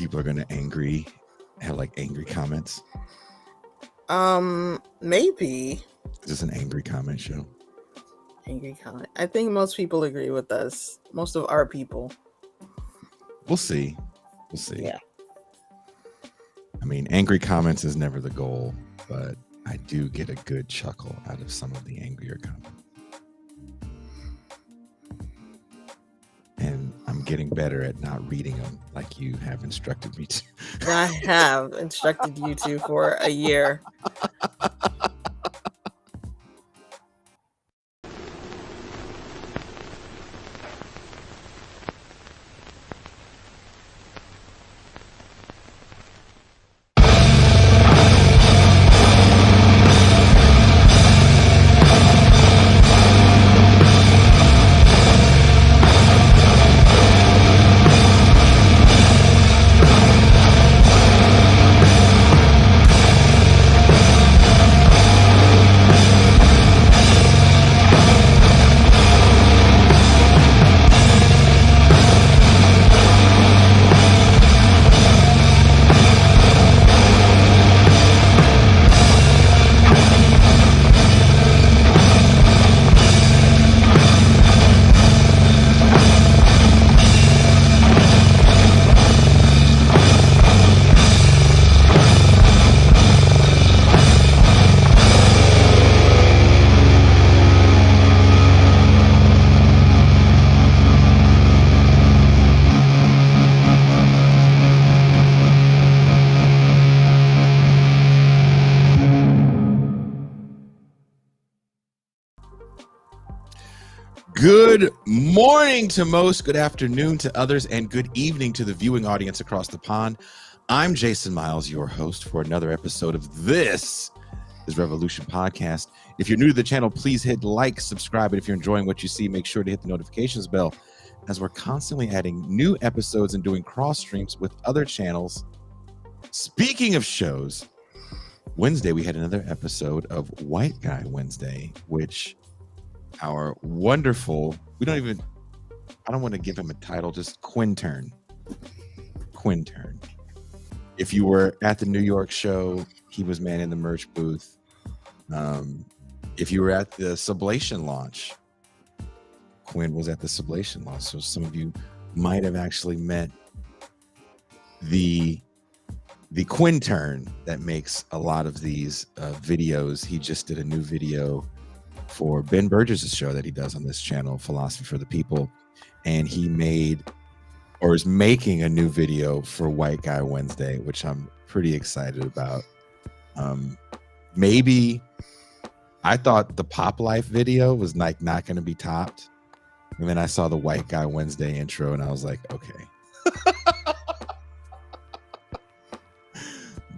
people are going to have like angry comments? Maybe. Is this an angry comment show? Angry comment. I think most people agree with us. Most of our people. We'll see. Yeah. I mean, angry comments is never the goal, but I do get a good chuckle out of some of the angrier comments. And I'm getting better at not reading them like you have instructed me to. I have instructed you to for a year. Good morning to most, good afternoon to others, and good evening to the viewing audience across the pond. I'm Jason Miles, your host for another episode of This is Revolution Podcast. If you're new to the channel, please hit like, subscribe, and if you're enjoying what you see, make sure to hit the notifications bell, as we're constantly adding new episodes and doing cross streams with other channels. Speaking of shows, Wednesday we had another episode of White Guy Wednesday, which our wonderful, I don't want to give him a title, just Quintern. If you were at the New York show, he was manning the merch booth. If you were at the Sublation launch, Quinn was at the Sublation launch. So some of you might have actually met the Quintern that makes a lot of these videos. He just did a new video for Ben Burgess' show that he does on this channel, Philosophy for the People, and he is making a new video for White Guy Wednesday, which I'm pretty excited about. Maybe I thought the Pop Life video was like not going to be topped, and then I saw the White Guy Wednesday intro, and I was like, okay,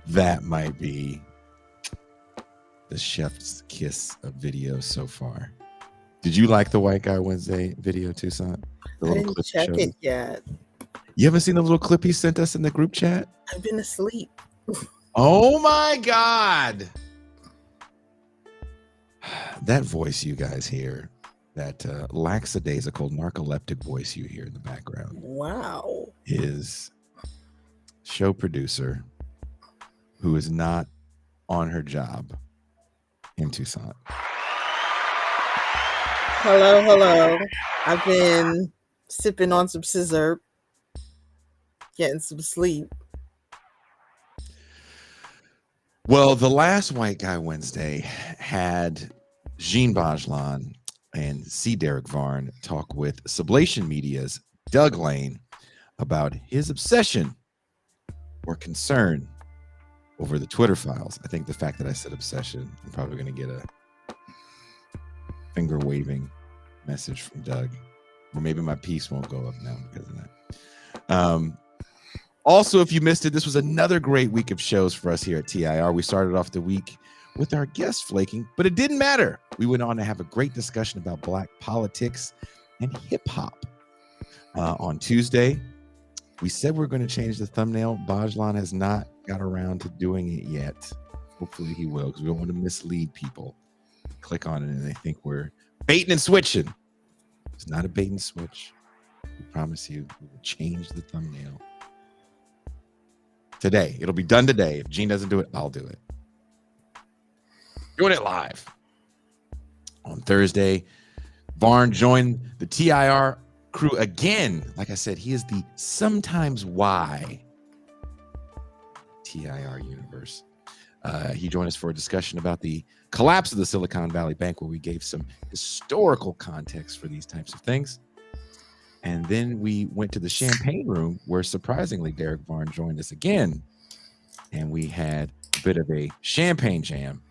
that might be the chef's kiss of video so far. Did you like the White Guy Wednesday video, Tucson? I didn't check it yet. You haven't seen the little clip he sent us in the group chat? I've been asleep. Oh my God. That voice you guys hear, that lackadaisical narcoleptic voice you hear in the background. Wow. Is show producer who is not on her job in Tucson. Hello. I've been sipping on some scissor, getting some sleep. Well, the last White Guy Wednesday had Jean Bajlan and C. Derek Varn talk with Sublation Media's Doug Lane about his obsession or concern over the Twitter files. I think the fact that I said obsession, I'm probably going to get a finger waving message from Doug, or maybe my piece won't go up now because of that. Also, if you missed it, this was another great week of shows for us here at TIR. We started off the week with our guest flaking, but it didn't matter. We went on to have a great discussion about Black politics and hip hop. On Tuesday, we said we're going to change the thumbnail. Bajlan has not got around to doing it yet. Hopefully he will, because we don't want to mislead people. Click on it and they think we're baiting and switching. It's not a bait and switch. We promise you we will change the thumbnail today. It'll be done today. If Gene doesn't do it, I'll do it. Doing it live. On Thursday, Varn joined the TIR crew again. Like I said, he is the sometimes why TIR universe. He joined us for a discussion about the collapse of the Silicon Valley Bank, where we gave some historical context for these types of things. And then we went to the champagne room, where surprisingly Derek Varn joined us again. And we had a bit of a champagne jam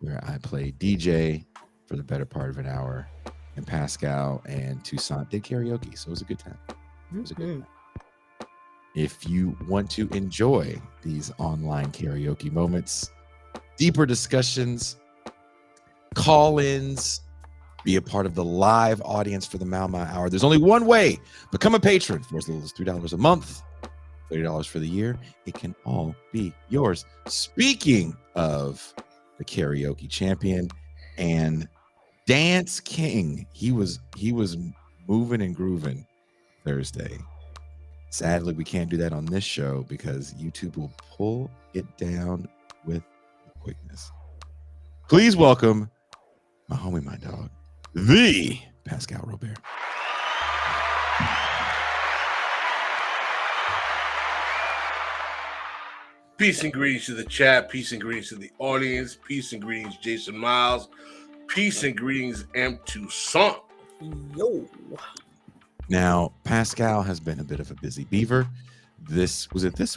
where I played DJ for the better part of an hour, and Pascal and Toussaint did karaoke. So it was a good time. It was a good time. If you want to enjoy these online karaoke moments, deeper discussions, call-ins, be a part of the live audience for the Mau Mau Hour, there's only one way. Become a patron for as little as $3 a month, $30 for the year. It can all be yours. Speaking of the karaoke champion and Dance King, he was moving and grooving Thursday. Sadly, we can't do that on this show because YouTube will pull it down with quickness. Please welcome my homie, my dog, the Pascal Robert. Peace and greetings to the chat. Peace and greetings to the audience. Peace and greetings, Jason Miles. Peace and greetings, M. Toussaint. Yo. Now, Pascal has been a bit of a busy beaver. This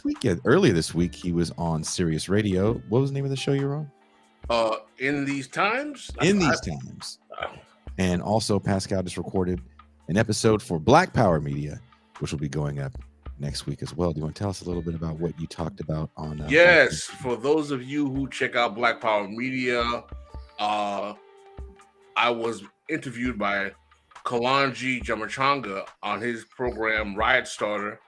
week? Yeah, earlier this week, he was on Sirius Radio. What was the name of the show you were on? In These Times. Times. And also, Pascal just recorded an episode for Black Power Media, which will be going up next week as well. Do you want to tell us a little bit about what you talked about on? Yes, for those of you who check out Black Power Media, I was interviewed by Kalanji Jamachanga on his program Riot Starter.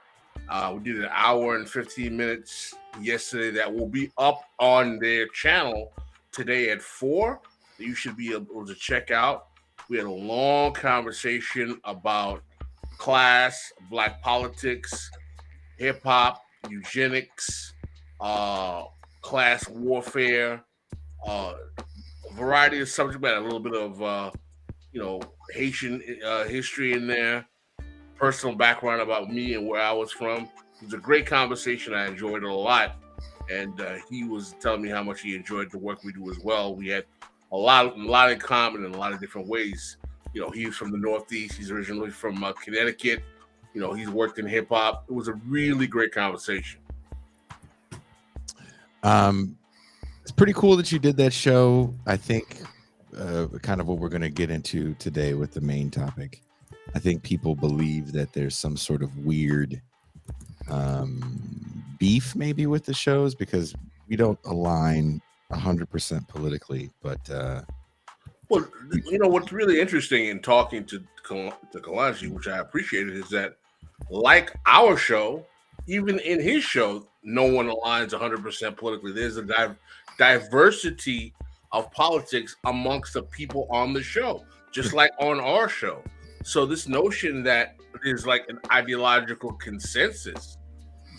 We did an hour and 15 minutes yesterday that will be up on their channel today at 4. You should be able to check out. We had a long conversation about class, black politics, hip-hop, eugenics, class warfare, a variety of subject matter, a little bit of Haitian history in there, personal background about me and where I was from. It was a great conversation. I enjoyed it a lot. And he was telling me how much he enjoyed the work we do as well. We had a lot in common in a lot of different ways. You know, he's from the Northeast. He's originally from Connecticut. You know, he's worked in hip hop. It was a really great conversation. It's pretty cool that you did that show. I think kind of what we're going to get into today with the main topic. I think people believe that there's some sort of weird beef maybe with the shows because we don't align 100% politically, but well, you know what's really interesting in talking to Kalanji, which I appreciated, is that like our show, even in his show, no one aligns 100% politically. There's a diversity of politics amongst the people on the show, just like on our show. So this notion that there's like an ideological consensus,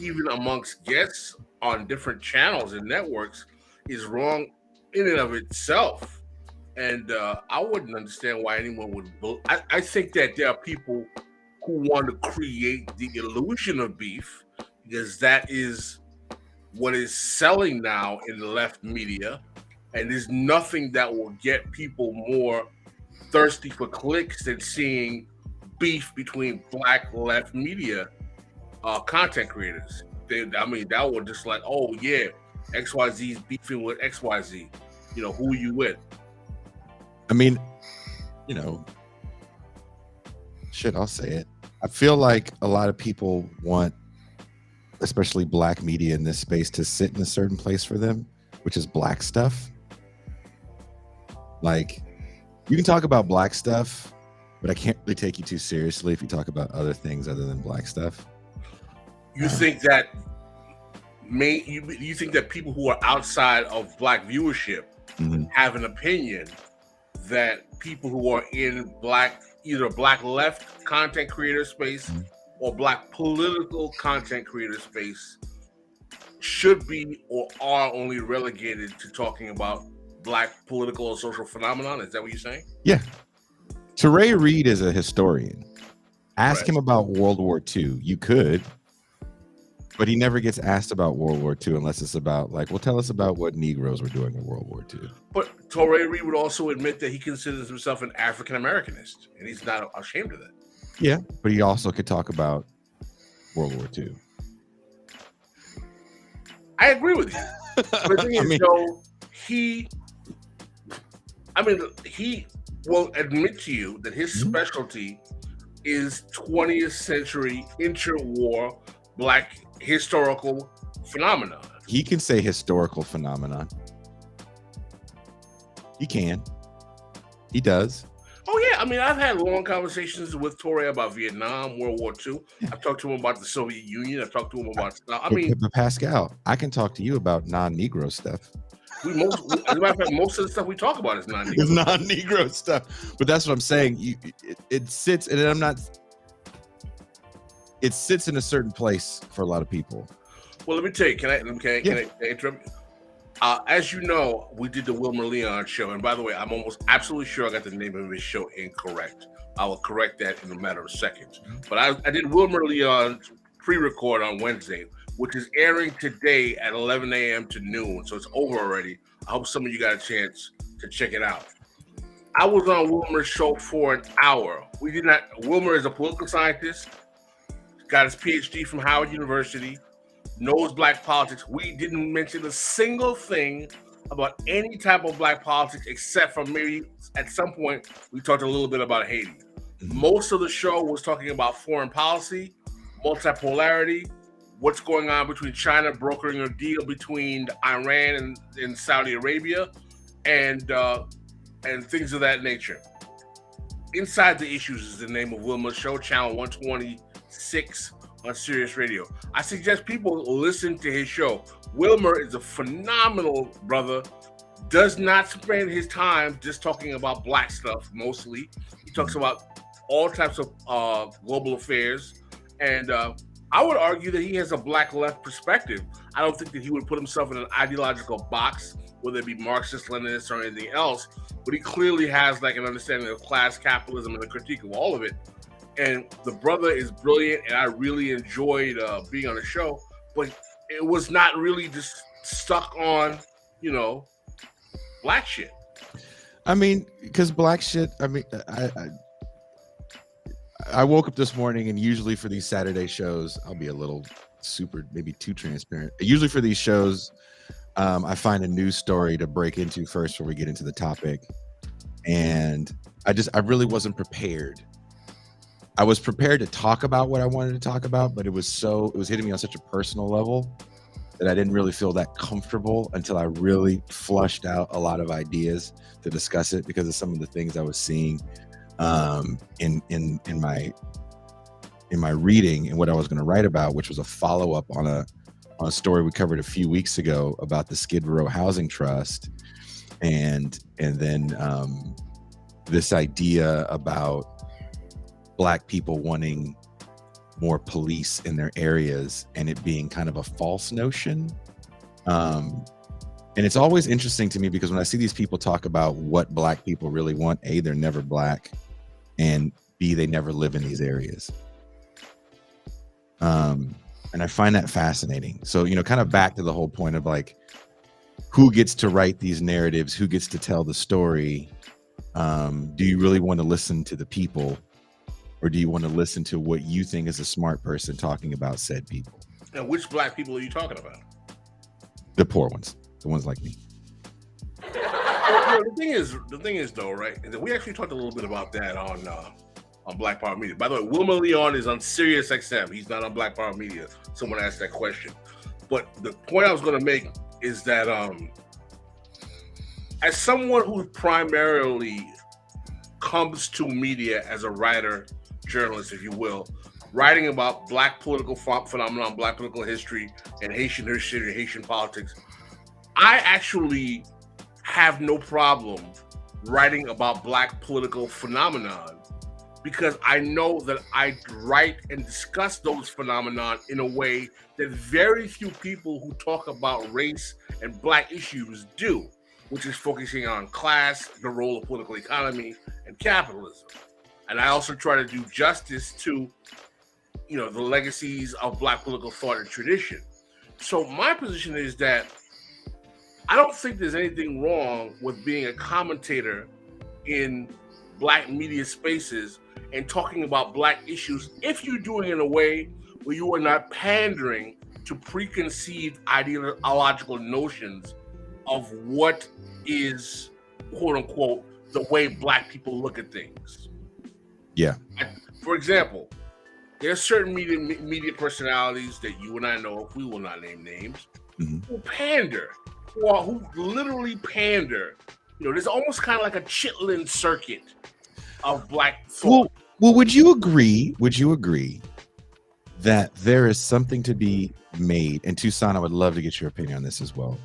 even amongst guests on different channels and networks, is wrong in and of itself. And I wouldn't understand why anyone would vote. I think that there are people who want to create the illusion of beef because that is what is selling now in the left media. And there's nothing that will get people more thirsty for clicks than seeing beef between black left media content creators. That would just like, oh yeah, XYZ's beefing with XYZ. You know, who are you with? I mean, you know, shit, I'll say it. I feel like a lot of people want, especially black media in this space, to sit in a certain place for them, which is black stuff. Like, you can talk about black stuff, but I can't really take you too seriously if you talk about other things other than black stuff. You think that you think that people who are outside of black viewership have an opinion that people who are in either black left content creator space or black political content creator space should be or are only relegated to talking about Black political or social phenomenon. Is that what you're saying? Yeah. Teray Reed is a historian. Ask Right. him about World War II. You could, but he never gets asked about World War II unless it's about like, well, tell us about what Negroes were doing in World War II. But Touré Reed would also admit that he considers himself an African Americanist, and he's not ashamed of that. Yeah, but he also could talk about World War II. I agree with you. But the thing is, though, he will admit to you that his specialty is 20th century interwar Black historical phenomenon. He can say historical phenomenon. He can. He does. Oh yeah, I mean, I've had long conversations with Torre about Vietnam, World War II. I've talked to him about the Soviet Union. I've talked to him about. But Pascal, I can talk to you about non-Negro stuff. As a matter of fact, most of the stuff we talk about is non-Negro. It's non-Negro stuff. But that's what I'm saying. It sits, and I'm not. It sits in a certain place for a lot of people. Well, let me tell you. Can I interrupt? As you know, we did the Wilmer Leon show, and by the way, I'm almost absolutely sure I got the name of his show incorrect. I will correct that in a matter of seconds. But I did Wilmer Leon's pre-record on Wednesday, which is airing today at 11 a.m. to noon, so it's over already. I hope some of you got a chance to check it out. I was on Wilmer's show for an hour. Wilmer is a political scientist, got his PhD from Howard University, knows Black politics. We didn't mention a single thing about any type of Black politics, except for maybe at some point we talked a little bit about Haiti. Most of the show was talking about foreign policy, multipolarity, what's going on between China brokering a deal between Iran and Saudi Arabia, and things of that nature. Inside the Issues is the name of Wilmer's show, channel 126 on Sirius Radio. I suggest people listen to his show. Wilmer is a phenomenal brother, does not spend his time just talking about Black stuff mostly. He talks about all types of global affairs, and I would argue that he has a Black left perspective. I don't think that he would put himself in an ideological box, whether it be Marxist, Leninist, or anything else, but he clearly has like an understanding of class capitalism and a critique of all of it. And the brother is brilliant, and I really enjoyed being on the show, but it was not really just stuck on, Black shit. I mean, because Black shit, I woke up this morning, and usually for these Saturday shows, I'll be a little maybe too transparent. Usually for these shows, I find a news story to break into first before we get into the topic. And I really wasn't prepared. I was prepared to talk about what I wanted to talk about, but it was hitting me on such a personal level that I didn't really feel that comfortable until I really flushed out a lot of ideas to discuss it, because of some of the things I was seeing in my reading and what I was going to write about, which was a follow-up on a story we covered a few weeks ago about the Skid Row Housing Trust, and then this idea about Black people wanting more police in their areas and it being kind of a false notion. And it's always interesting to me, because when I see these people talk about what Black people really want, A, they're never Black, and B, they never live in these areas. And I find that fascinating. So, kind of back to the whole point of like, who gets to write these narratives? Who gets to tell the story? Do you really want to listen to the people? Or do you want to listen to what you think is a smart person talking about said people? And which Black people are you talking about? The poor ones, the ones like me. Well, the thing is though, right? And we actually talked a little bit about that on Black Power Media. By the way, Wilmer Leon is on Sirius XM. He's not on Black Power Media. Someone asked that question. But the point I was going to make is that as someone who primarily comes to media as a writer, journalist, if you will, writing about Black political phenomenon, Black political history, and Haitian history, Haitian politics, I actually have no problem writing about Black political phenomenon because I know that I write and discuss those phenomenon in a way that very few people who talk about race and black issues do, which is focusing on class, the role of political economy, and capitalism. And I also try to do justice to, the legacies of black political thought and tradition. So my position is that I don't think there's anything wrong with being a commentator in black media spaces and talking about black issues if you're doing it in a way where you are not pandering to preconceived ideological notions of what is, quote unquote, the way black people look at things. Yeah. For example, there are certain media personalities that you and I know of, we will not name names, who pander, who literally pander. There's almost kind of like a Chitlin circuit of black thought. Well, would you agree that there is something to be made? And Tucson, I would love to get your opinion on this as well.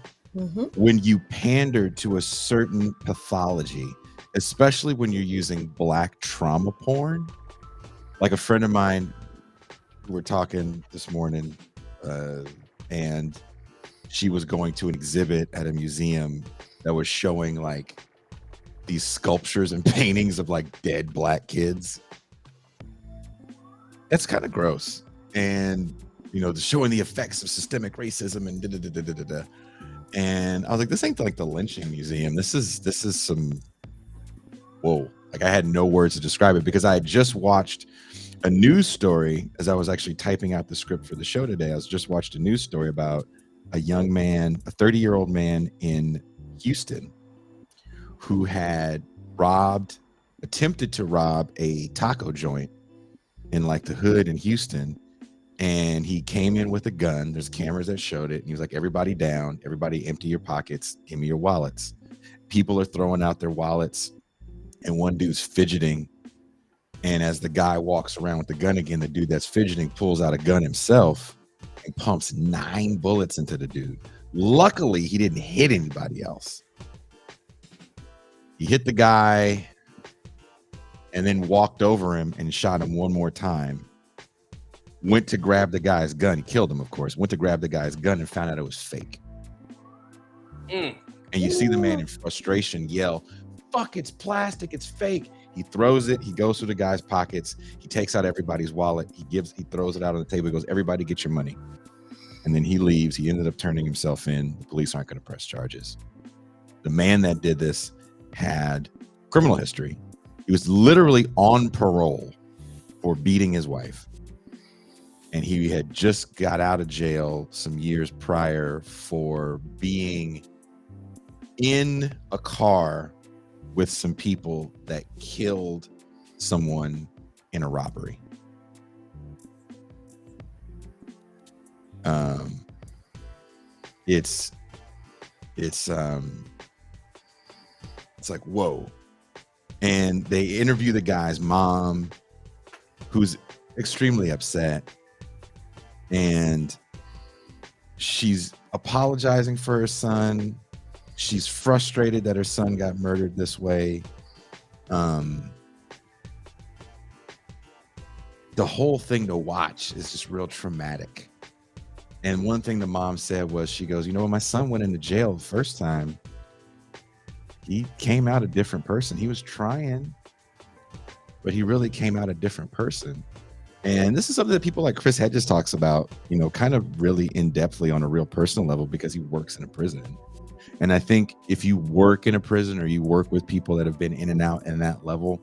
When you pander to a certain pathology, especially when you're using black trauma porn, like a friend of mine, we were talking this morning, and she was going to an exhibit at a museum that was showing like these sculptures and paintings of like dead black kids. That's kind of gross. And, showing the effects of systemic racism and da-da-da-da-da-da. And I was like, this ain't like the lynching museum. This is some, whoa. Like I had no words to describe it because I had just watched a news story as I was actually typing out the script for the show today. I was just watched a news story about a young man, a 30-year-old man in Houston who had attempted to rob a taco joint in like the hood in Houston. And he came in with a gun. There's cameras that showed it. And he was like, everybody down, everybody empty your pockets. Give me your wallets. People are throwing out their wallets and one dude's fidgeting. And as the guy walks around with the gun again, the dude that's fidgeting pulls out a gun himself and pumps 9 bullets into the dude. Luckily, he didn't hit anybody else. He hit the guy and then walked over him and shot him one more time. Went to grab the guy's gun. He killed him, of course. Went to grab the guy's gun and found out it was fake. And you see the man in frustration yell, "Fuck, it's plastic, it's fake." He throws it. He goes through the guy's pockets. He takes out everybody's wallet. He throws it out on the table. He goes, "Everybody get your money." And then he leaves. He ended up turning himself in. The police aren't going to press charges. The man that did this had criminal history. He was literally on parole for beating his wife. And he had just got out of jail some years prior for being in a car with some people that killed someone in a robbery. It's like, whoa. And they interview the guy's mom, who's extremely upset. And she's apologizing for her son. She's frustrated that her son got murdered this way. The whole thing to watch is just real traumatic. And one thing the mom said was, she goes, when my son went into jail the first time, he came out a different person. He was trying, but he really came out a different person. And this is something that people like Chris Hedges talks about, kind of really in-depthly on a real personal level because he works in a prison. And I think if you work in a prison or you work with people that have been in and out in that level,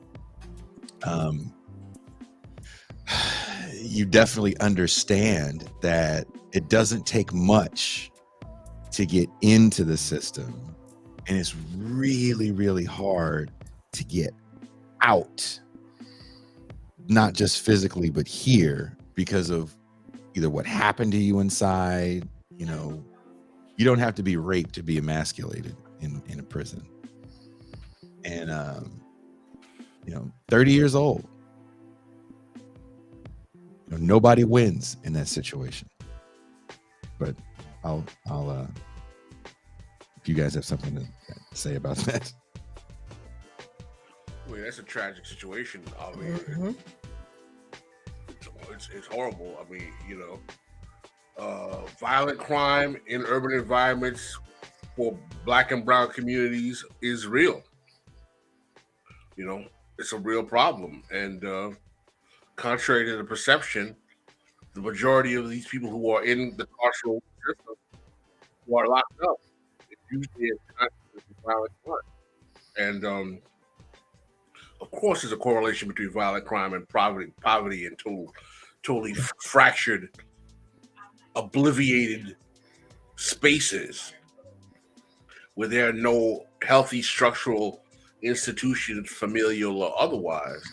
you definitely understand that it doesn't take much to get into the system. And it's really, really hard to get out. Not just physically, but here, because of either what happened to you inside. You don't have to be raped to be emasculated in a prison. And 30 years old, nobody wins in that situation. But I'll if you guys have something to say about that. I mean, that's a tragic situation. I mean, Mm-hmm. it's horrible. I mean, violent crime in urban environments for Black and brown communities is real. You know, it's a real problem, and contrary to the perception, the majority of these people who are in the carceral system who are locked up, it's usually a consequence of violent crime. And of course, there's a correlation between violent crime and poverty and totally fractured, obliviated spaces where there are no healthy structural institutions, familial or otherwise.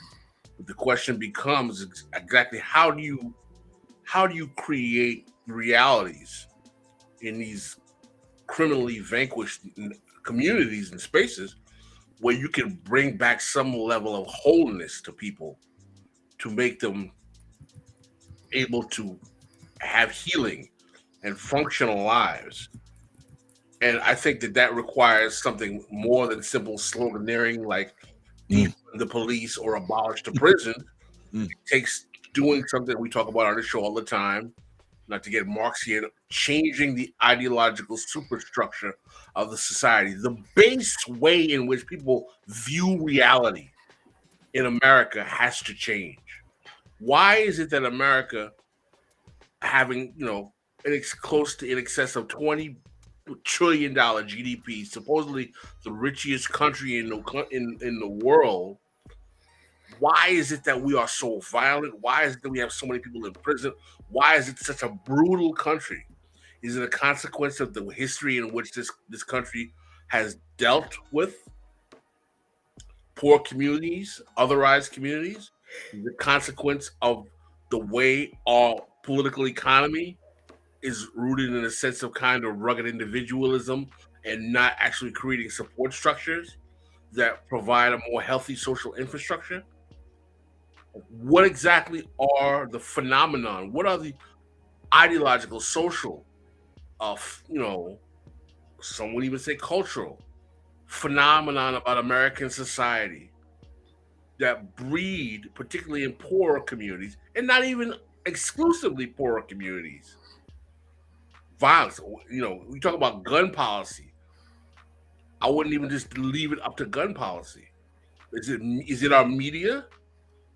But the question becomes exactly how do you create realities in these criminally vanquished communities and spaces where you can bring back some level of wholeness to people to make them able to have healing and functional lives. And I think that requires something more than simple sloganeering like Mm, defund the police or abolish the prison. mm. It takes doing something we talk about on the show all the time, not to get Marxian, changing the ideological superstructure of the society. The base way in which people view reality in America has to change. Why is it that America, having close to in excess of $20 trillion GDP, supposedly the richest country in the world, why is it that we are so violent? Why is it that we have so many people in prison? Why is it such a brutal country? Is it a consequence of the history in which this country has dealt with poor communities, otherized communities? Is it a consequence of the way our political economy is rooted in a sense of kind of rugged individualism and not actually creating support structures that provide a more healthy social infrastructure? What exactly are the phenomenon? What are the ideological, social, some would even say cultural phenomenon about American society that breed, particularly in poorer communities, and not even exclusively poorer communities, violence? We talk about gun policy. I wouldn't even just leave it up to gun policy. Is it our media?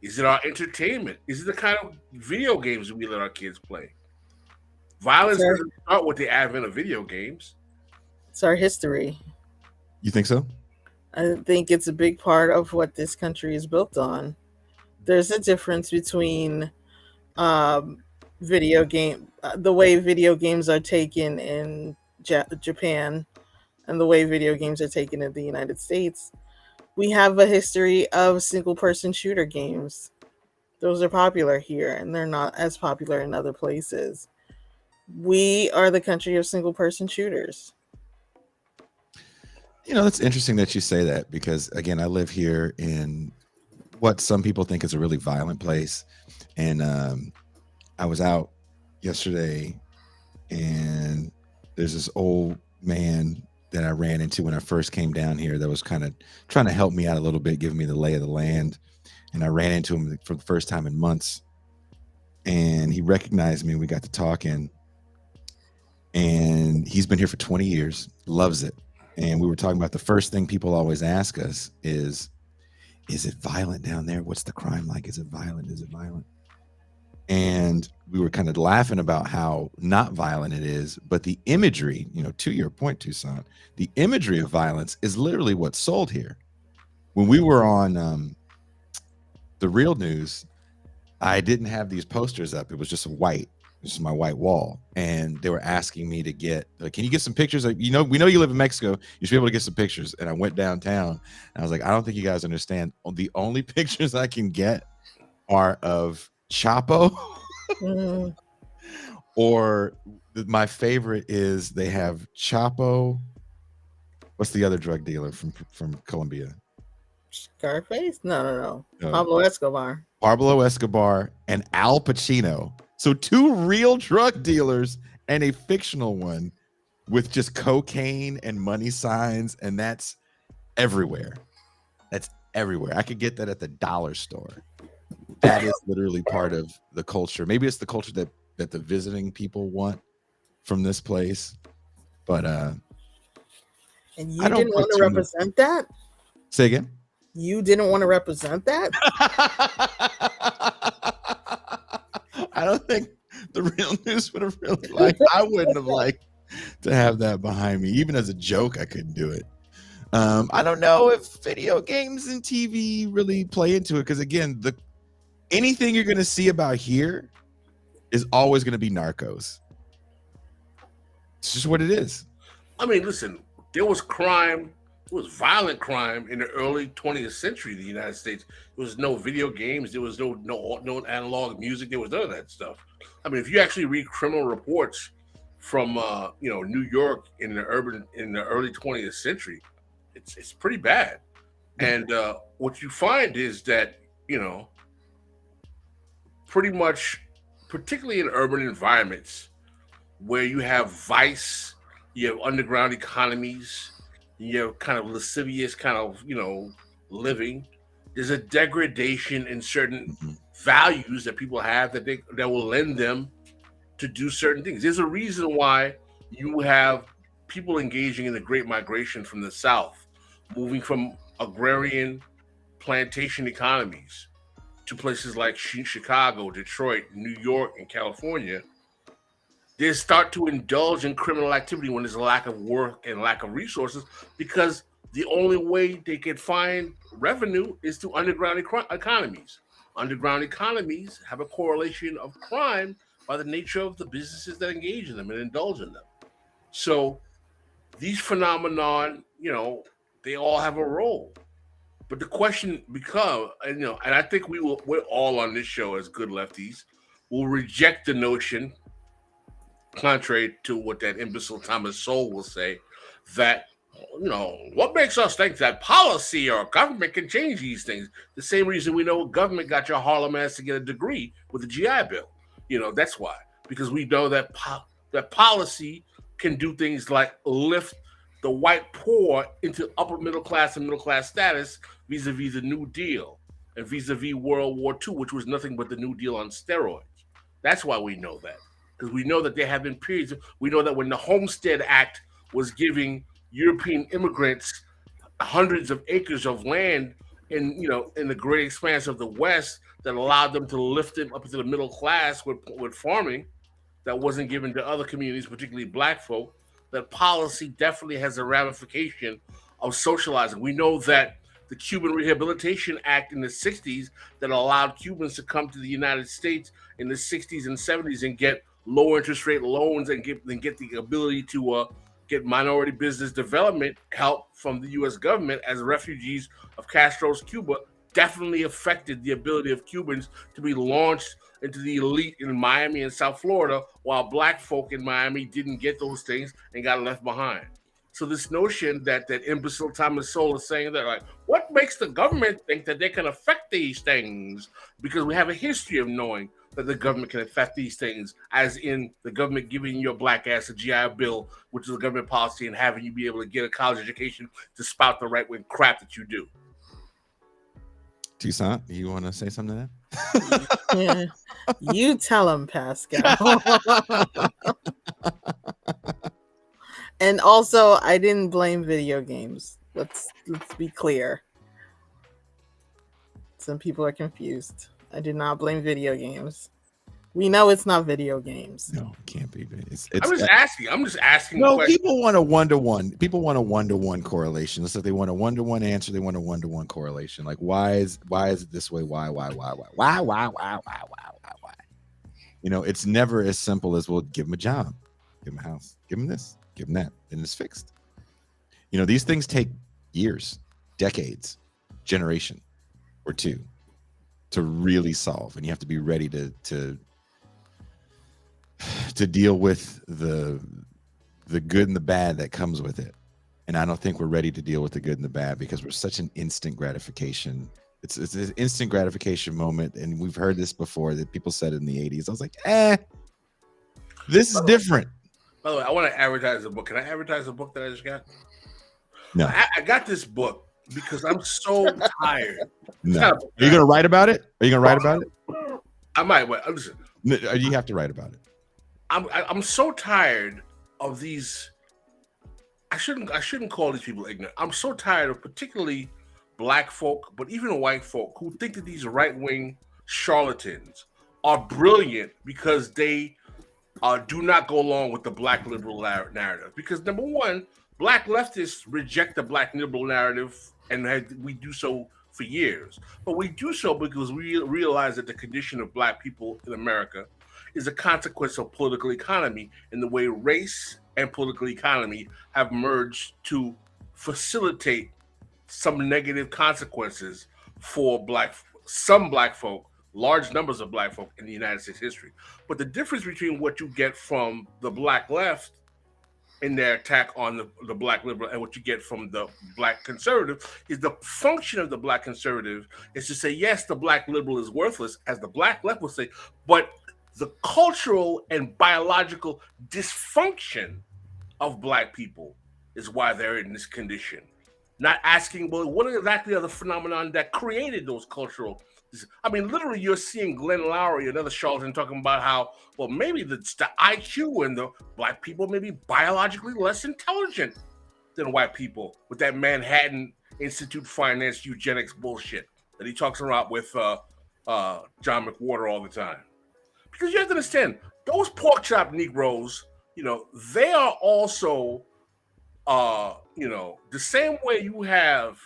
Is it our entertainment? Is it the kind of video games we let our kids play? It's Violence our, doesn't start with the advent of video games. it's our history. You think so? I think it's a big part of what this country is built on. There's a difference between um, the way video games are taken in Japan and the way video games are taken in the United States. We have a history of single person shooter games. Those are popular here and they're not as popular in other places. We are the country of single person shooters. That's interesting that you say that because, again, I live here in what some people think is a really violent place. And I was out yesterday and there's this old man that I ran into when I first came down here that was kind of trying to help me out a little bit, giving me the lay of the land. And I ran into him for the first time in months. And he recognized me. We got to talking. And he's been here for 20 years, loves it. And we were talking about the first thing people always ask us is it violent down there? What's the crime like? Is it violent? Is it violent? And we were kind of laughing about how not violent it is, but the imagery, to your point, Tucson, the imagery of violence is literally what's sold here. When we were on the Real News, I didn't have these posters up. It was just white. This is my white wall. And they were asking me to get, can you get some pictures? Like, we know you live in Mexico. You should be able to get some pictures. And I went downtown and I was like, I don't think you guys understand. The only pictures I can get are of Chapo Mm, or my favorite is they have Chapo. What's the other drug dealer from Colombia? Scarface? No. No. Pablo Escobar. Pablo Escobar and Al Pacino. So 2 real drug dealers and a fictional one with just cocaine and money signs, and that's everywhere. That's everywhere. I could get that at the dollar store. That is literally part of the culture. Maybe it's the culture that the visiting people want from this place. But And you I don't didn't put want to too much- represent that? Say again? You didn't want to represent that? I don't think the real news would have really liked. I wouldn't have liked to have that behind me. Even as a joke, I couldn't do it. I don't know if video games and TV really play into it, because again, anything you're going to see about here is always going to be Narcos. It's just what it is. I mean, listen, there was crime, there was violent crime in the early 20th century in the United States. There was no video games, there was no analog music, there was none of that stuff. I mean, if you actually read criminal reports from New York in the early 20th century, it's pretty bad. And what you find is that, pretty much, particularly in urban environments where you have vice, you have underground economies, you have kind of lascivious kind of, living, there's a degradation in certain values that people have that will lend them to do certain things. There's a reason why you have people engaging in the Great Migration from the South, moving from agrarian plantation economies to places like Chicago, Detroit, New York, and California. They start to indulge in criminal activity when there's a lack of work and lack of resources, because the only way they can find revenue is through underground economies. Underground economies have a correlation of crime by the nature of the businesses that engage in them and indulge in them. So these phenomenon, they all have a role. But the question becomes, and I think we're all on this show as good lefties will reject the notion, contrary to what that imbecile Thomas Sowell will say, that what makes us think that policy or government can change these things? The same reason we know government got your Harlem ass to get a degree with the GI Bill. That's why, because we know that that policy can do things like lift the white poor into upper middle class and middle class status vis-a-vis the New Deal and vis-a-vis World War II, which was nothing but the New Deal on steroids. That's why we know that, because we know that there have been periods. We know that when the Homestead Act was giving European immigrants hundreds of acres of land in the great expanse of the West, that allowed them to lift them up into the middle class with farming that wasn't given to other communities, particularly Black folk. That policy definitely has a ramification of socializing. We know that the Cuban Rehabilitation Act in the 60s that allowed Cubans to come to the United States in the 60s and 70s and get low interest rate loans and get the ability to get minority business development help from the U.S. government as refugees of Castro's Cuba, definitely affected the ability of Cubans to be launched into the elite in Miami and South Florida, while Black folk in Miami didn't get those things and got left behind. So this notion that imbecile Thomas Sowell is saying that, like, what makes the government think that they can affect these things? Because we have a history of knowing that the government can affect these things, as in the government giving your Black ass a GI Bill, which is a government policy, and having you be able to get a college education to spout the right-wing crap that you do. Toussaint, you want to say something to that? Yeah. You tell him, Pascal. And also, I didn't blame video games. Let's be clear. Some people are confused. I did not blame video games. We know it's not video games. No, it can't be. I'm just asking. No, people want a one-to-one. People want a one-to-one correlation. So if they want a one-to-one answer, they want a one-to-one correlation. Like, why is it this way? Why? It's never as simple as, well, give them a job, give them a house, give them this, give them that, and it's fixed. These things take years, decades, generation or two to really solve, and you have to be ready to deal with the good and the bad that comes with it. And I don't think we're ready to deal with the good and the bad, because we're such an instant gratification. It's an instant gratification moment, and we've heard this before, that people said in the 80s. I was like, this is different. By the way, I want to advertise a book. Can I advertise a book that I just got? No. I got this book. because I'm so tired. No. Are you going to write about it? Are you going to write about it? I might. But listen, No, you have to write about it. I'm so tired of these. I shouldn't call these people ignorant. I'm so tired of particularly black folk, but even white folk who think that these right-wing charlatans are brilliant because they do not go along with the black liberal narrative. Because number one, black leftists reject the black liberal narrative, and we do so for years. But we do so because we realize that the condition of black people in America is a consequence of political economy and the way race and political economy have merged to facilitate some negative consequences for some black folk, large numbers of black folk in the United States history. But the difference between what you get from the black left in their attack on the black liberal and what you get from the black conservative is the function of the black conservative is to say, yes, the black liberal is worthless, as the black left will say, but the cultural and biological dysfunction of black people is why they're in this condition. Not asking, well, what exactly are the phenomenon that created those cultural? I mean, literally, you're seeing Glenn Lowry, another charlatan, talking about how, well, maybe the IQ and the black people may be biologically less intelligent than white people with that Manhattan Institute financed eugenics bullshit that he talks about with John McWhorter all the time. Because you have to understand, those pork chop Negroes, they are also, the same way you have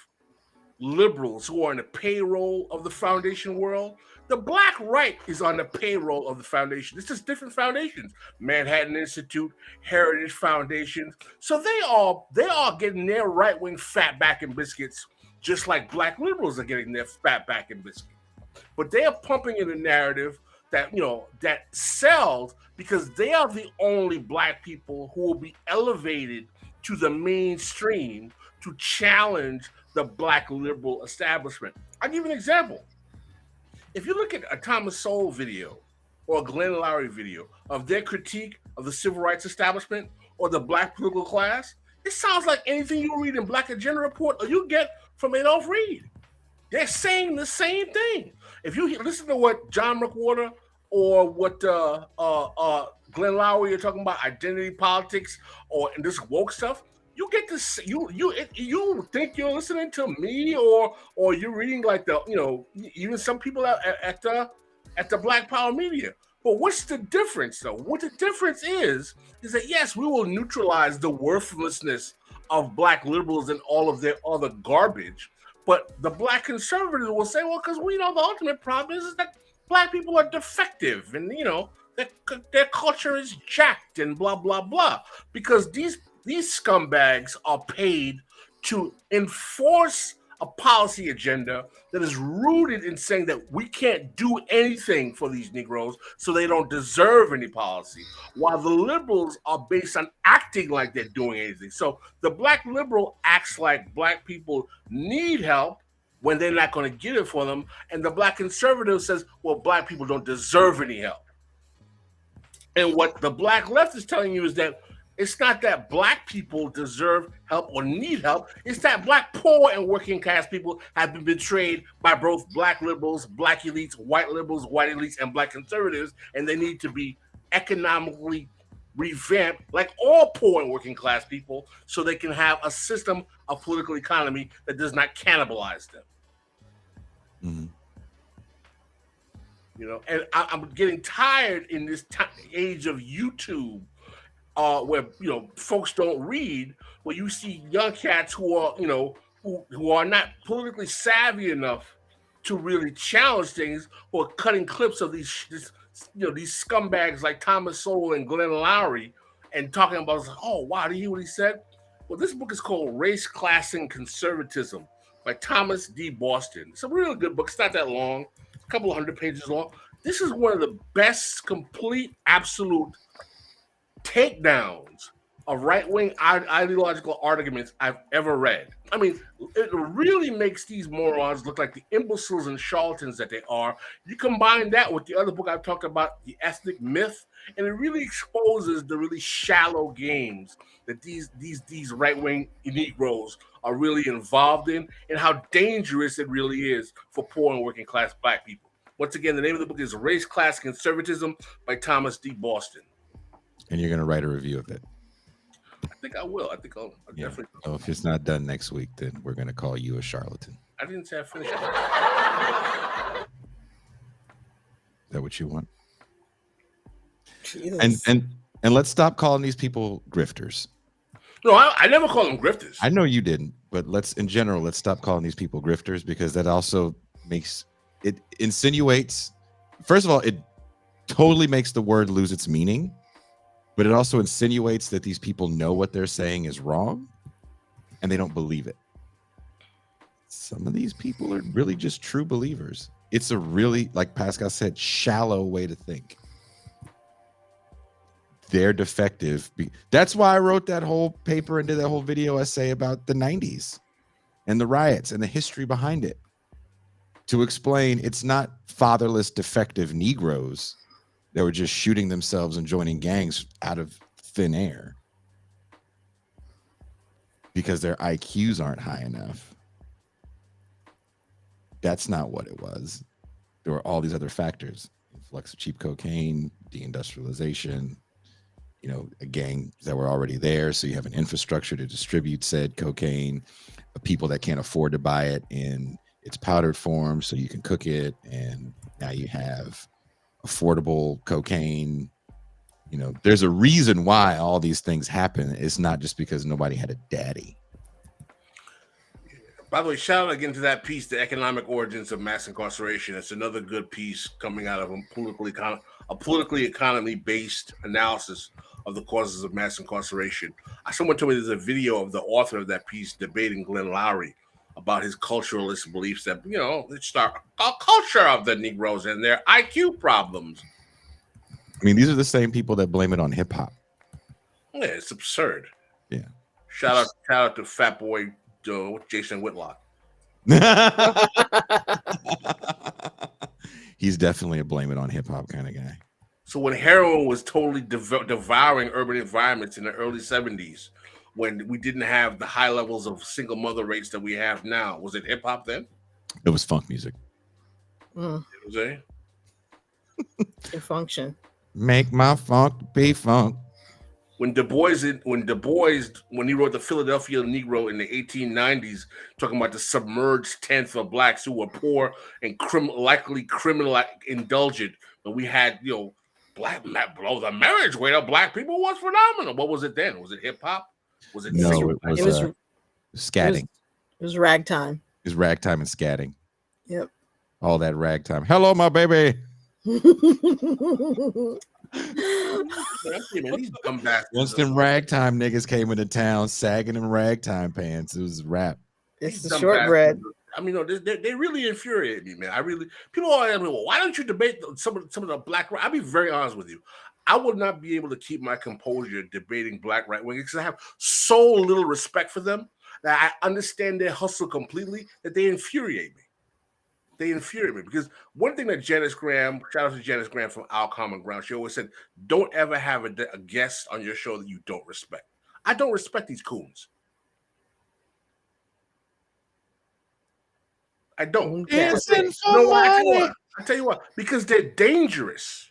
liberals who are on the payroll of the foundation world, the black right is on the payroll of the foundation. It's just different foundations. Manhattan Institute, Heritage Foundation. So they are getting their right-wing fat back and biscuits, just like black liberals are getting their fat back and biscuits. But they are pumping in a narrative that that sells because they are the only black people who will be elevated to the mainstream to challenge the black liberal establishment. I'll give you an example. If you look at a Thomas Sowell video or a Glenn Lowry video of their critique of the civil rights establishment or the black political class, it sounds like anything you read in Black Agenda Report or you get from Adolph Reed. They're saying the same thing. If you listen to what John McWhorter or what Glenn Lowry are talking about, identity politics or this woke stuff, you get this. You think you're listening to me, or you're reading like even some people at the Black Power media. But what's the difference, though? What the difference is that yes, we will neutralize the worthlessness of black liberals and all of their other garbage. But the black conservatives will say, well, because we know the ultimate problem is that black people are defective and their culture is jacked and blah blah blah, because these scumbags are paid to enforce a policy agenda that is rooted in saying that we can't do anything for these Negroes, so they don't deserve any policy, while the liberals are based on acting like they're doing anything. So the black liberal acts like black people need help when they're not going to get it for them, and the black conservative says, well, black people don't deserve any help. And what the black left is telling you is that it's not that black people deserve help or need help. It's that black poor and working class people have been betrayed by both black liberals, black elites, white liberals, white elites, and black conservatives, and they need to be economically revamped like all poor and working class people so they can have a system of political economy that does not cannibalize them. Mm-hmm. And I'm getting tired in this age of YouTube, where folks don't read, where you see young cats who are who are not politically savvy enough to really challenge things, or cutting clips of these scumbags like Thomas Sowell and Glenn Lowry and talking about, oh wow, did you hear what he said? Well, this book is called Race, Class, and Conservatism by Thomas D. Boston. It's a really good book. It's not that long, a couple of 100 pages long. This is one of the best complete absolute takedowns of right-wing ideological arguments I've ever read. I mean, it really makes these morons look like the imbeciles and charlatans that they are. You combine that with the other book I've talked about, The Ethnic Myth, and it really exposes the really shallow games that these right-wing Negroes are really involved in, and how dangerous it really is for poor and working class Black people. Once again, the name of the book is Race Class Conservatism by Thomas D. Boston. And you're going to write a review of it. I think I will. I think I'll definitely. So if it's not done next week, then we're going to call you a charlatan. I didn't say I finished. Is that what you want? Jesus. And let's stop calling these people grifters. No, I never call them grifters. I know you didn't, but let's stop calling these people grifters, because that also insinuates. First of all, it totally makes the word lose its meaning. But it also insinuates that these people know what they're saying is wrong and they don't believe it. Some of these people are really just true believers. It's a really, like Pascal said, shallow way to think. They're defective. That's why I wrote that whole paper and did that whole video essay about the 90s and the riots and the history behind it, to explain it's not fatherless, defective Negroes that were just shooting themselves and joining gangs out of thin air because their IQs aren't high enough. That's not what it was. There were all these other factors: influx of cheap cocaine, deindustrialization, gangs that were already there. So you have an infrastructure to distribute said cocaine, people that can't afford to buy it in its powdered form so you can cook it. And now you have affordable cocaine. There's a reason why all these things happen. It's not just because nobody had a daddy. By the way, shout out again to that piece, The Economic Origins of Mass Incarceration. It's another good piece coming out of a politically economy-based analysis of the causes of mass incarceration. Someone told me there's a video of the author of that piece debating Glenn Lowry about his culturalist beliefs that, it's the culture of the Negroes and their IQ problems. I mean, these are the same people that blame it on hip hop. Yeah, it's absurd. Yeah. Shout out to Fat Boy Jason Whitlock. He's definitely a blame it on hip hop kind of guy. So when heroin was totally devouring urban environments in the early 70s, when we didn't have the high levels of single mother rates that we have now, was it hip hop then? It was funk music. It was it function. Make my funk be funk. When Du Bois, when he wrote the Philadelphia Negro in the 1890s, talking about the submerged tenth of blacks who were poor and likely criminal indulgent, but we had black below the marriage rate of black people was phenomenal. What was it then? Was it hip hop? Was it no? It was scatting. It was ragtime. It was ragtime and scatting. Yep. All that ragtime. Hello, my baby. Once them ragtime niggas came into town sagging in ragtime pants, it was rap. It's the shortbread. I mean, they really infuriate me, man. People always ask me, well, why don't you debate some of the black? I'll be very honest with you. I would not be able to keep my composure debating black right wingers because I have so little respect for them that I understand their hustle completely that they infuriate me. They infuriate me because one thing that Janice Graham, shout out to Janice Graham from Our Common Ground, she always said, don't ever have a guest on your show that you don't respect. I don't respect these coons. I don't. I tell you what, because they're dangerous.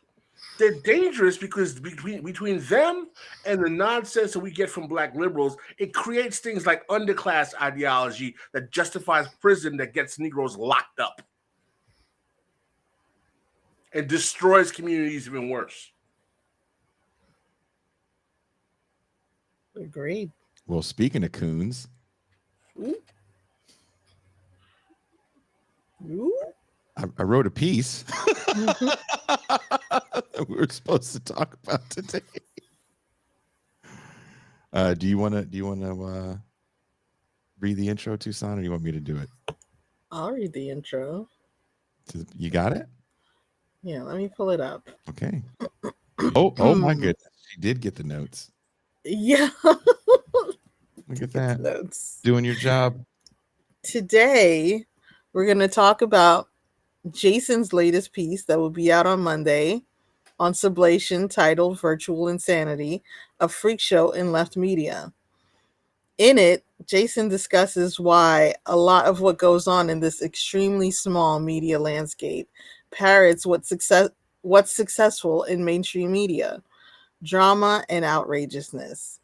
They're dangerous because between them and the nonsense that we get from black liberals, it creates things like underclass ideology that justifies prison that gets Negroes locked up and destroys communities even worse. Agreed. Well, speaking of coons, I wrote a piece that we were supposed to talk about today. Do you want to read the intro, Tucson, or do you want me to do it? I'll read the intro. You got it? Yeah, let me pull it up. Okay. Oh my goodness. She did get the notes. Yeah. Look at that. Notes. Doing your job. Today, we're going to talk about Jason's latest piece that will be out on Monday on Sublation titled Virtual Insanity, a freak show in left media. In it, Jason discusses why a lot of what goes on in this extremely small media landscape parrots what's successful in mainstream media, drama and outrageousness.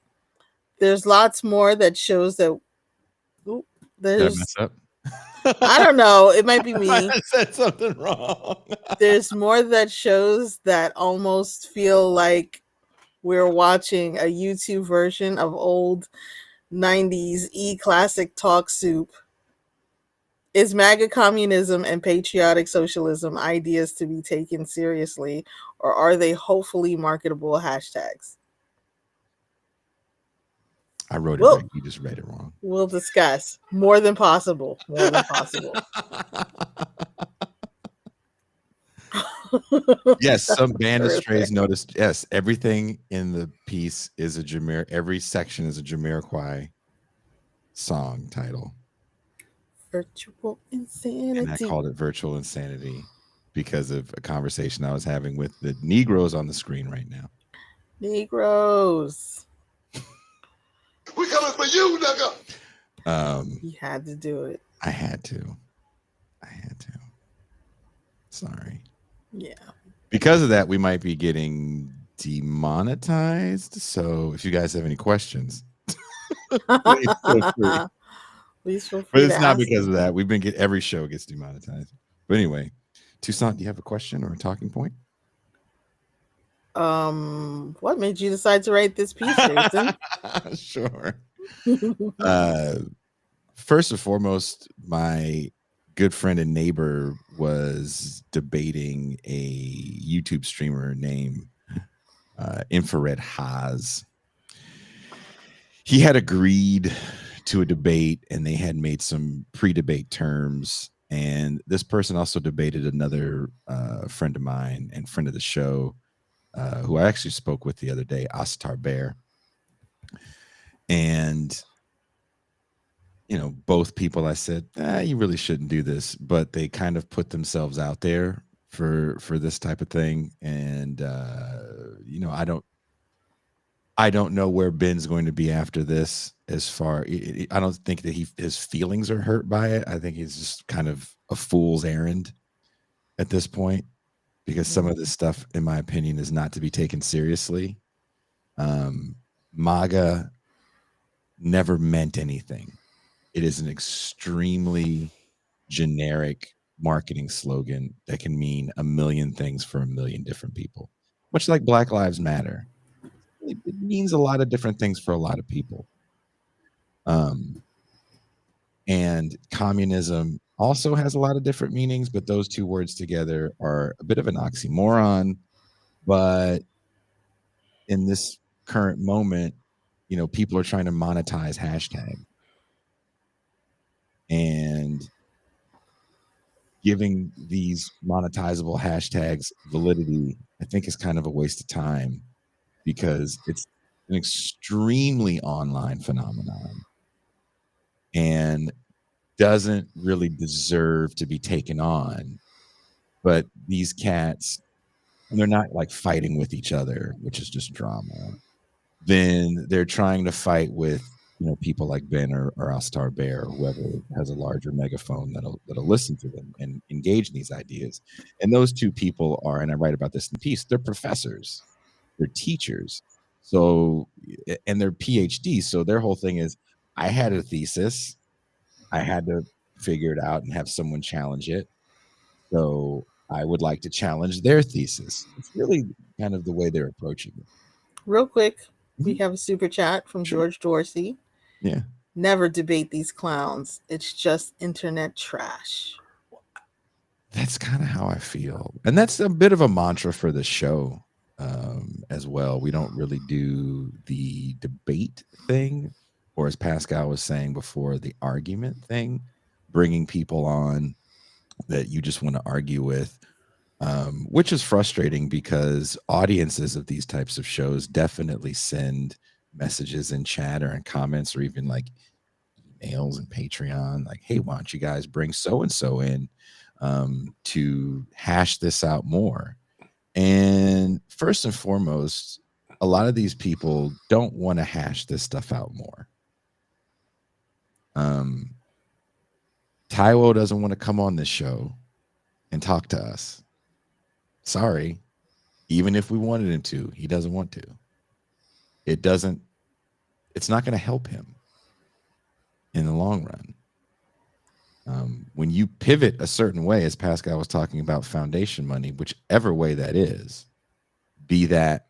There's lots more that shows that oop, Did I mess there's up? I don't know, it might be me. I said something wrong. There's more that shows that almost feel like we're watching a YouTube version of old 90s classic talk soup. Is MAGA communism and patriotic socialism ideas to be taken seriously, or are they hopefully marketable hashtags? I wrote it Well, right. You just read it wrong. We'll discuss. More than possible. More than possible. Yes, some band strays noticed. Yes, everything in the piece is a every section is a Jamiroquai song title. Virtual insanity. And I called it Virtual Insanity because of a conversation I was having with the Negroes on the screen right now. Negroes. We coming for you, nigga. You had to do it. I had to. Sorry. Yeah. Because of that, we might be getting demonetized. So if you guys have any questions, please feel free. Please feel free. But it's not because of that. We've been every show gets demonetized. But anyway, Toussaint, do you have a question or a talking point? What made you decide to write this piece, Jason? Sure. First and foremost, my good friend and neighbor was debating a YouTube streamer named Infrared Haas. He had agreed to a debate, and they had made some pre-debate terms. And this person also debated another friend of mine and friend of the show, who I actually spoke with the other day, Astar Bear. And both people, I said, you really shouldn't do this, but they kind of put themselves out there for this type of thing. And I don't know where Ben's going to be after this. As far, I don't think that his feelings are hurt by it. I think he's just kind of a fool's errand at this point, because some of this stuff, in my opinion, is not to be taken seriously. MAGA never meant anything. It is an extremely generic marketing slogan that can mean a million things for a million different people, much like Black Lives Matter. It means a lot of different things for a lot of people. And communism also has a lot of different meanings, but those two words together are a bit of an oxymoron. But in this current moment, people are trying to monetize hashtag. And giving these monetizable hashtags validity, I think, is kind of a waste of time, because it's an extremely online phenomenon and doesn't really deserve to be taken on. But these cats, and they're not like fighting with each other, which is just drama. Then they're trying to fight with people like Ben or Astar Bear, or whoever has a larger megaphone that'll listen to them and engage in these ideas. And those two people are, and I write about this in the piece, they're professors, they're teachers, so, and they're PhDs. So their whole thing is, I had a thesis, I had to figure it out and have someone challenge it. So I would like to challenge their thesis. It's really kind of the way they're approaching it. Real quick, we have a super chat from George Dorsey. Yeah. Never debate these clowns. It's just internet trash. That's kind of how I feel. And that's a bit of a mantra for the show as well. We don't really do the debate thing, or as Pascal was saying before, the argument thing, bringing people on that you just want to argue with, which is frustrating, because audiences of these types of shows definitely send messages in chat or in comments or even like emails and Patreon, like, hey, why don't you guys bring so-and-so in to hash this out more? And first and foremost, a lot of these people don't want to hash this stuff out more. Taiwo doesn't want to come on this show and talk to us. Sorry. Even if we wanted him to, he doesn't want to. It's not going to help him in the long run. When you pivot a certain way, as Pascal was talking about foundation money, whichever way that is, be that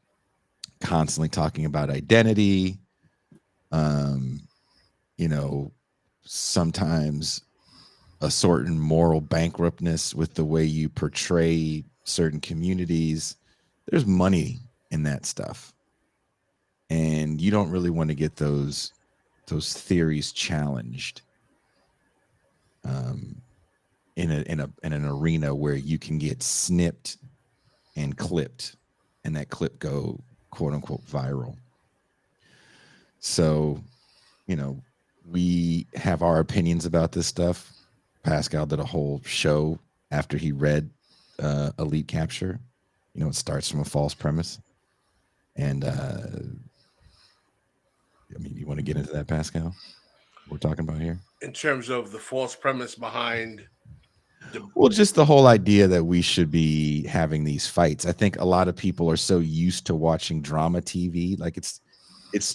constantly talking about identity, sometimes a certain moral bankruptness with the way you portray certain communities, there's money in that stuff. And you don't really want to get those theories challenged in an arena where you can get snipped and clipped and that clip go quote unquote viral. So, we have our opinions about this stuff. Pascal did a whole show after he read Elite Capture. It starts from a false premise. And you want to get into that, Pascal? We're talking about here in terms of the false premise behind just the whole idea that we should be having these fights. I think a lot of people are so used to watching drama TV, like it's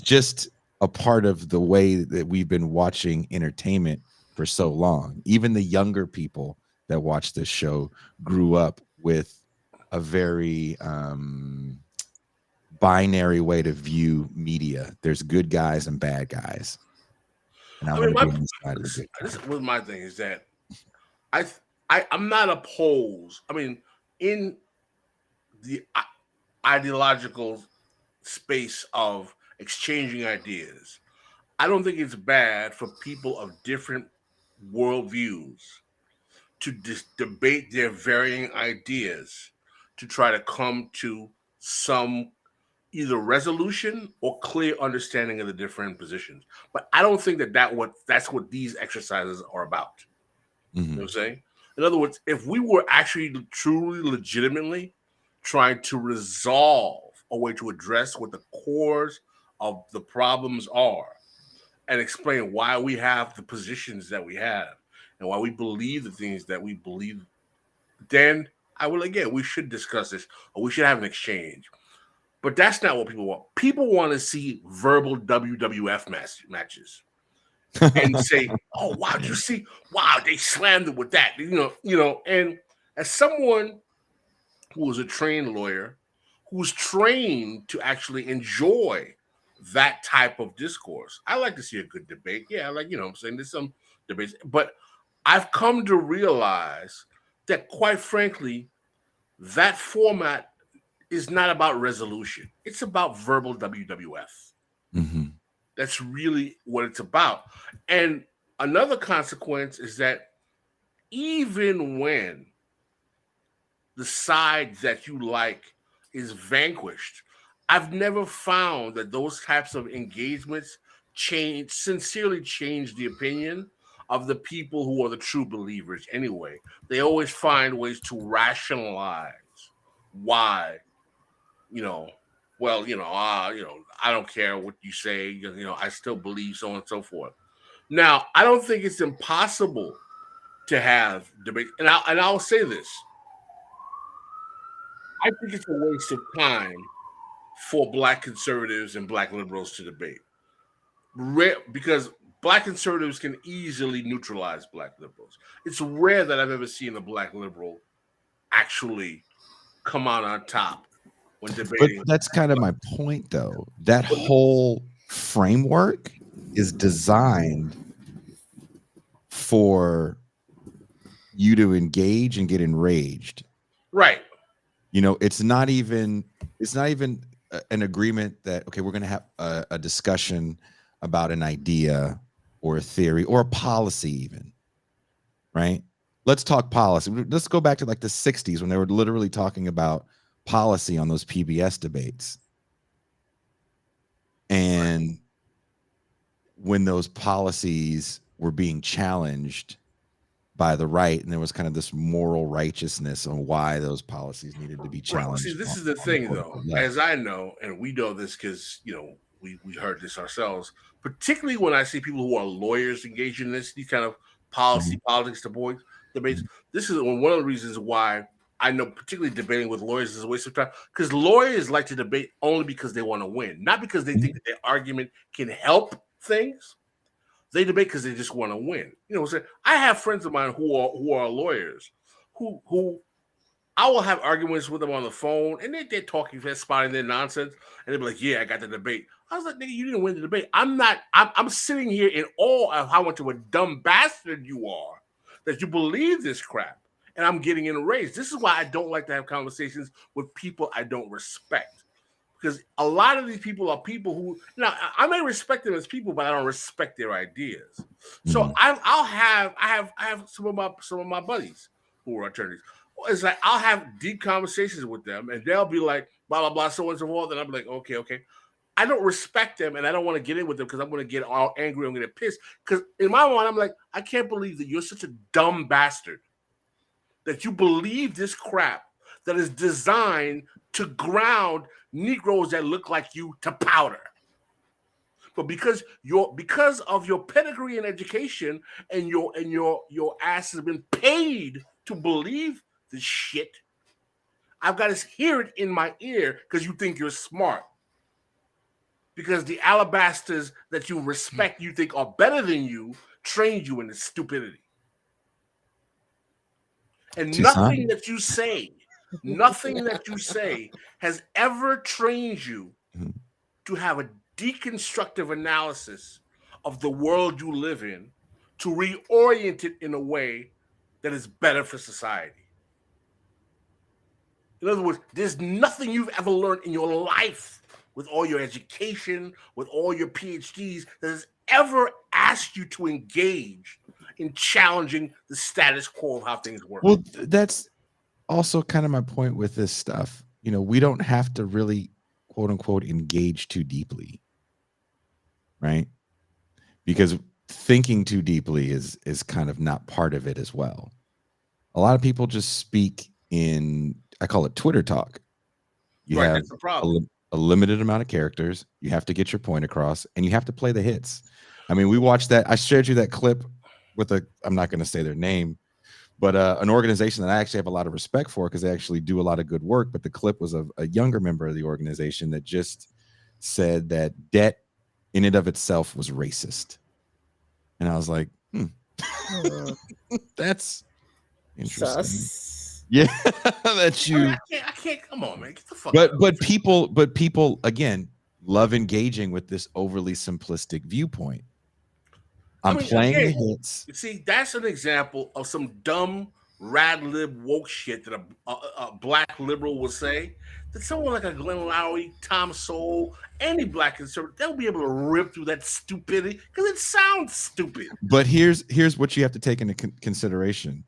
just a part of the way that we've been watching entertainment for so long. Even the younger people that watch this show grew up with a very binary way to view media. There's good guys and bad guys. And I'm going to be on the side of the good guys. This was my thing is that I'm not opposed. In the ideological space of exchanging ideas, I don't think it's bad for people of different worldviews to debate their varying ideas to try to come to some either resolution or clear understanding of the different positions. But I don't think that's what these exercises are about. You know what I'm saying? In other words, if we were actually truly legitimately trying to resolve a way to address what the cores of the problems are and explain why we have the positions that we have and why we believe the things that we believe, then we should discuss this or we should have an exchange. But that's not what people want. People want to see verbal WWF matches and say, "Oh, wow, did you see? Wow, they slammed it with that." And as someone who was a trained lawyer, who was trained to actually enjoy that type of discourse, I like to see a good debate. Yeah, I'm saying there's some debates, but I've come to realize that, quite frankly, that format is not about resolution. It's about verbal WWF. That's really what it's about. And another consequence is that even when the side that you like is vanquished, I've never found that those types of engagements sincerely change the opinion of the people who are the true believers anyway. They always find ways to rationalize why, I don't care what you say, I still believe so on and so forth. Now, I don't think it's impossible to have debate. And I'll say this. I think it's a waste of time for Black conservatives and Black liberals to debate. Because Black conservatives can easily neutralize Black liberals. It's rare that I've ever seen a Black liberal actually come out on top when debating. But that's kind of my point, though. That whole framework is designed for you to engage and get enraged. Right. It's not even an agreement that, okay, we're going to have a discussion about an idea or a theory or a policy even, right? Let's talk policy. Let's go back to like the 60s when they were literally talking about policy on those PBS debates. And when those policies were being challenged by the right, and there was kind of this moral righteousness on why those policies needed to be challenged. Right. See, this is the thing, though. As I know, and we know this because we heard this ourselves. Particularly when I see people who are lawyers engaged in these kind of politics debates. This is one of the reasons why I know, particularly debating with lawyers is a waste of time, because lawyers like to debate only because they want to win, not because they think that their argument can help things. They debate because they just want to win. So I have friends of mine who are lawyers who I will have arguments with them on the phone, and they're talking, they're spotting their nonsense, and they'll be like, "Yeah, I got the debate." I was like, "Nigga, you didn't win the debate." I'm sitting here in awe of how much of a dumb bastard you are that you believe this crap, and I'm getting enraged. This is why I don't like to have conversations with people I don't respect, because a lot of these people are people who, I may respect them as people, but I don't respect their ideas. So I have some of my buddies who are attorneys. It's like I'll have deep conversations with them, and they'll be like, blah blah blah, so and so forth, and I'll be like, okay. I don't respect them, and I don't want to get in with them because I'm going to get all angry. I'm going to get pissed because in my mind, I'm like, I can't believe that you're such a dumb bastard that you believe this crap that is designed to ground Negroes that look like you to powder. But because of your pedigree and education, and your ass has been paid to believe this shit, I've got to hear it in my ear because you think you're smart. Because the alabasters that you respect, you think are better than you, trained you in this stupidity. And nothing that you say has ever trained you to have a deconstructive analysis of the world you live in, to reorient it in a way that is better for society. In other words, there's nothing you've ever learned in your life, with all your education, with all your PhDs, that has ever asked you to engage in challenging the status quo of how things work. Well, that's also kind of my point with this stuff. We don't have to really, quote unquote, engage too deeply, right? Because thinking too deeply is kind of not part of it as well. A lot of people just speak in, I call it Twitter talk. You have that's the problem. A limited amount of characters. You have to get your point across, and you have to play the hits. I mean, we watched that. I shared you that clip with I'm not going to say their name, but an organization that I actually have a lot of respect for because they actually do a lot of good work. But the clip was of a younger member of the organization that just said that debt in and of itself was racist. And I was like, that's interesting. Sus. Yeah, that's you. I can't. Come on, man. Get the fuck. But people again love engaging with this overly simplistic viewpoint. I'm playing the hits. See, that's an example of some dumb rad lib woke shit that a black liberal will say. That someone like a Glenn Lowry, Tom Sowell, any black conservative, they'll be able to rip through that stupidity because it sounds stupid. But here's what you have to take into consideration.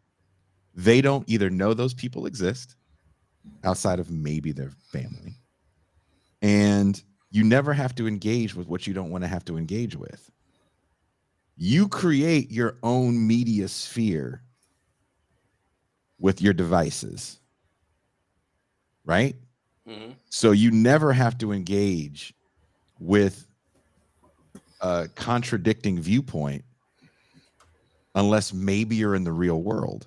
They don't either know those people exist outside of maybe their family, and you never have to engage with what you don't want to have to engage with. You create your own media sphere with your devices, right? Mm-hmm. So you never have to engage with a contradicting viewpoint unless maybe you're in the real world.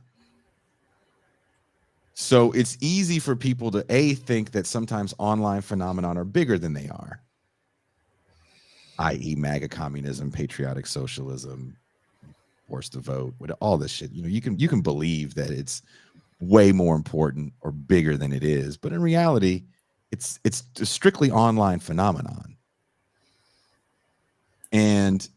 So it's easy for people to think that sometimes online phenomena are bigger than they are, i.e. MAGA communism, patriotic socialism, forced to vote, with all this shit. You can believe that it's way more important or bigger than it is, but in reality, it's a strictly online phenomenon, and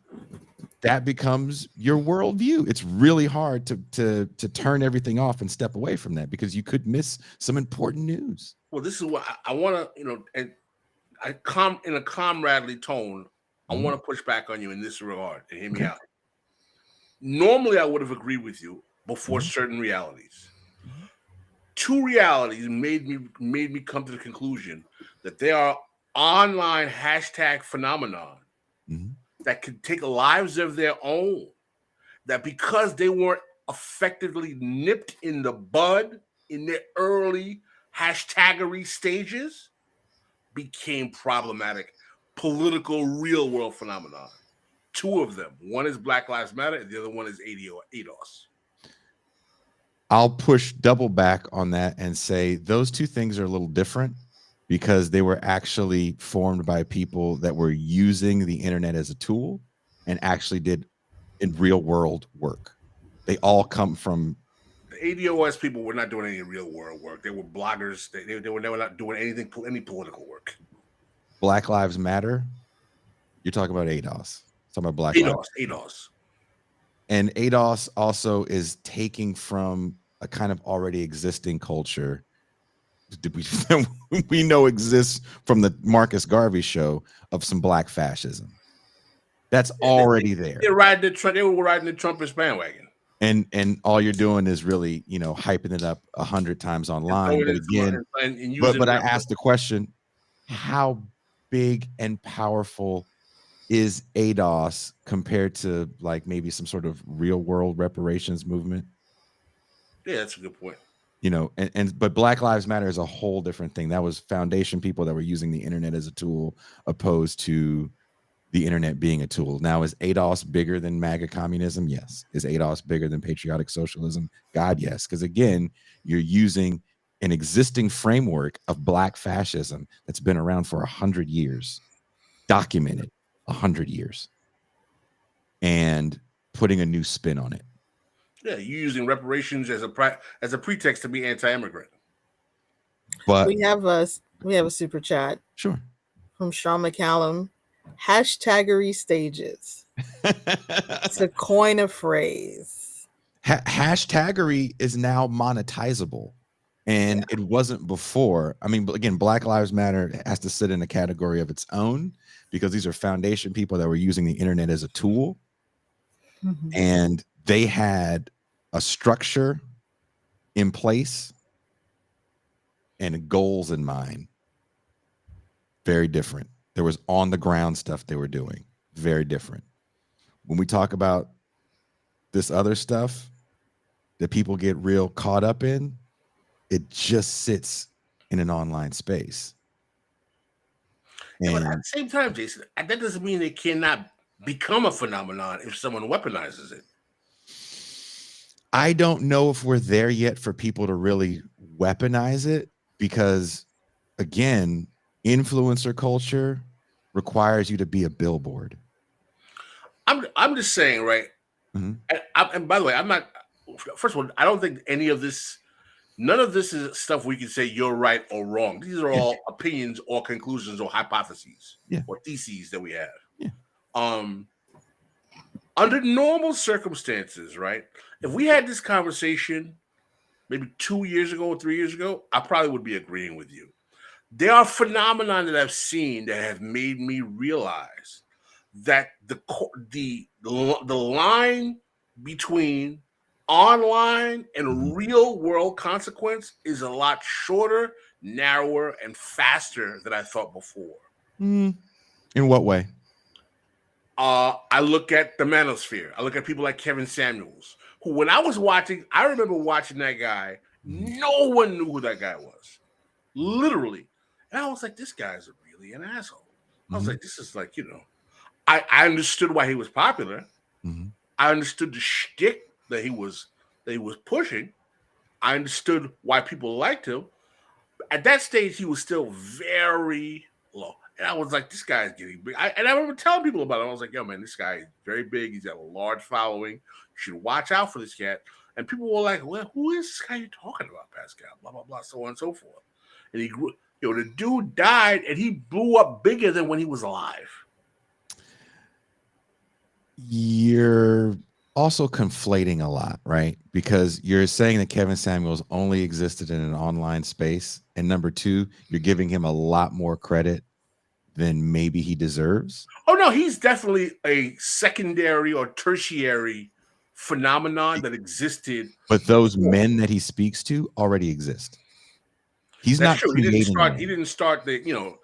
that becomes your worldview. It's really hard to turn everything off and step away from that because you could miss some important news. Well, this is what I want to, and in a comradely tone, I want to push back on you in this regard and hear me out. Normally, I would have agreed with you before certain realities. Two realities made me come to the conclusion that there are online hashtag phenomenon that could take lives of their own, that because they weren't effectively nipped in the bud in their early hashtaggery stages, became problematic political real world phenomenon. Two of them. One is Black Lives Matter, and the other one is ADOS. I'll push double back on that and say those two things are a little different because they were actually formed by people that were using the internet as a tool and actually did in real world work. They all come from the ADOS people were not doing any real world work. They were bloggers. They were not doing any political work. Black Lives Matter. You're talking about ADOS. Talking about Black Lives. ADOS. And ADOS also is taking from a kind of already existing culture we know exists from the Marcus Garvey show of some black fascism. That's already there. They were riding the Trumpist bandwagon. And all you're doing is really, hyping it up 100 times online. But again, but I asked the question, how big and powerful is ADOS compared to like maybe some sort of real world reparations movement? Yeah, that's a good point. But Black Lives Matter is a whole different thing. That was foundation people that were using the internet as a tool, opposed to the internet being a tool. Now, is ADOS bigger than MAGA communism? Yes. Is ADOS bigger than patriotic socialism? God, yes. Because again, you're using an existing framework of black fascism that's been around for 100 years, documented 100 years, and putting a new spin on it. Yeah, you're using reparations as a pretext to be anti-immigrant. But we have a super chat. Sure. From Sean McCallum. Hashtaggery stages. It's a coin of phrase. Hashtaggery is now monetizable. And it wasn't before. I mean, again, Black Lives Matter has to sit in a category of its own because these are foundation people that were using the internet as a tool. Mm-hmm. And they had a structure in place and goals in mind. Very different. There was on the ground stuff they were doing. Very different. When we talk about this other stuff that people get real caught up in, it just sits in an online space. Yeah, but at the same time, Jason, that doesn't mean it cannot become a phenomenon if someone weaponizes it. I don't know if we're there yet for people to really weaponize it because, again, influencer culture requires you to be a billboard. I'm just saying, right? Mm-hmm. And by the way, I'm not. First of all, I don't think any of this. None of this is stuff we can say you're right or wrong. These are all opinions or conclusions or hypotheses or theses that we have. Yeah. Under normal circumstances, right? If we had this conversation maybe 2 years ago or 3 years ago, I probably would be agreeing with you. There are phenomena that I've seen that have made me realize that the line between online and real world consequence is a lot shorter, narrower, and faster than I thought before. In what way? I look at the manosphere. I look at people like Kevin Samuels, who when I was watching, I remember watching that guy. No one knew who that guy was. Literally. And I was like, this guy's really an asshole. I was like, this is like, I understood why he was popular. Mm-hmm. I understood the shtick that he was pushing. I understood why people liked him. At that stage, he was still very low. And I was like, this guy's getting big. And I remember telling people about it. I was like, yo, man, this guy is very big. He's got a large following. You should watch out for this cat. And people were like, well, who is this guy you're talking about, Pascal? Blah, blah, blah, so on and so forth. And he grew, the dude died and he blew up bigger than when he was alive. You're also conflating a lot, right? Because you're saying that Kevin Samuels only existed in an online space. And number two, you're giving him a lot more credit than maybe he deserves. Oh, no, he's definitely a secondary or tertiary phenomenon that existed. But those men that he speaks to already exist. He's That's not true. He didn't start the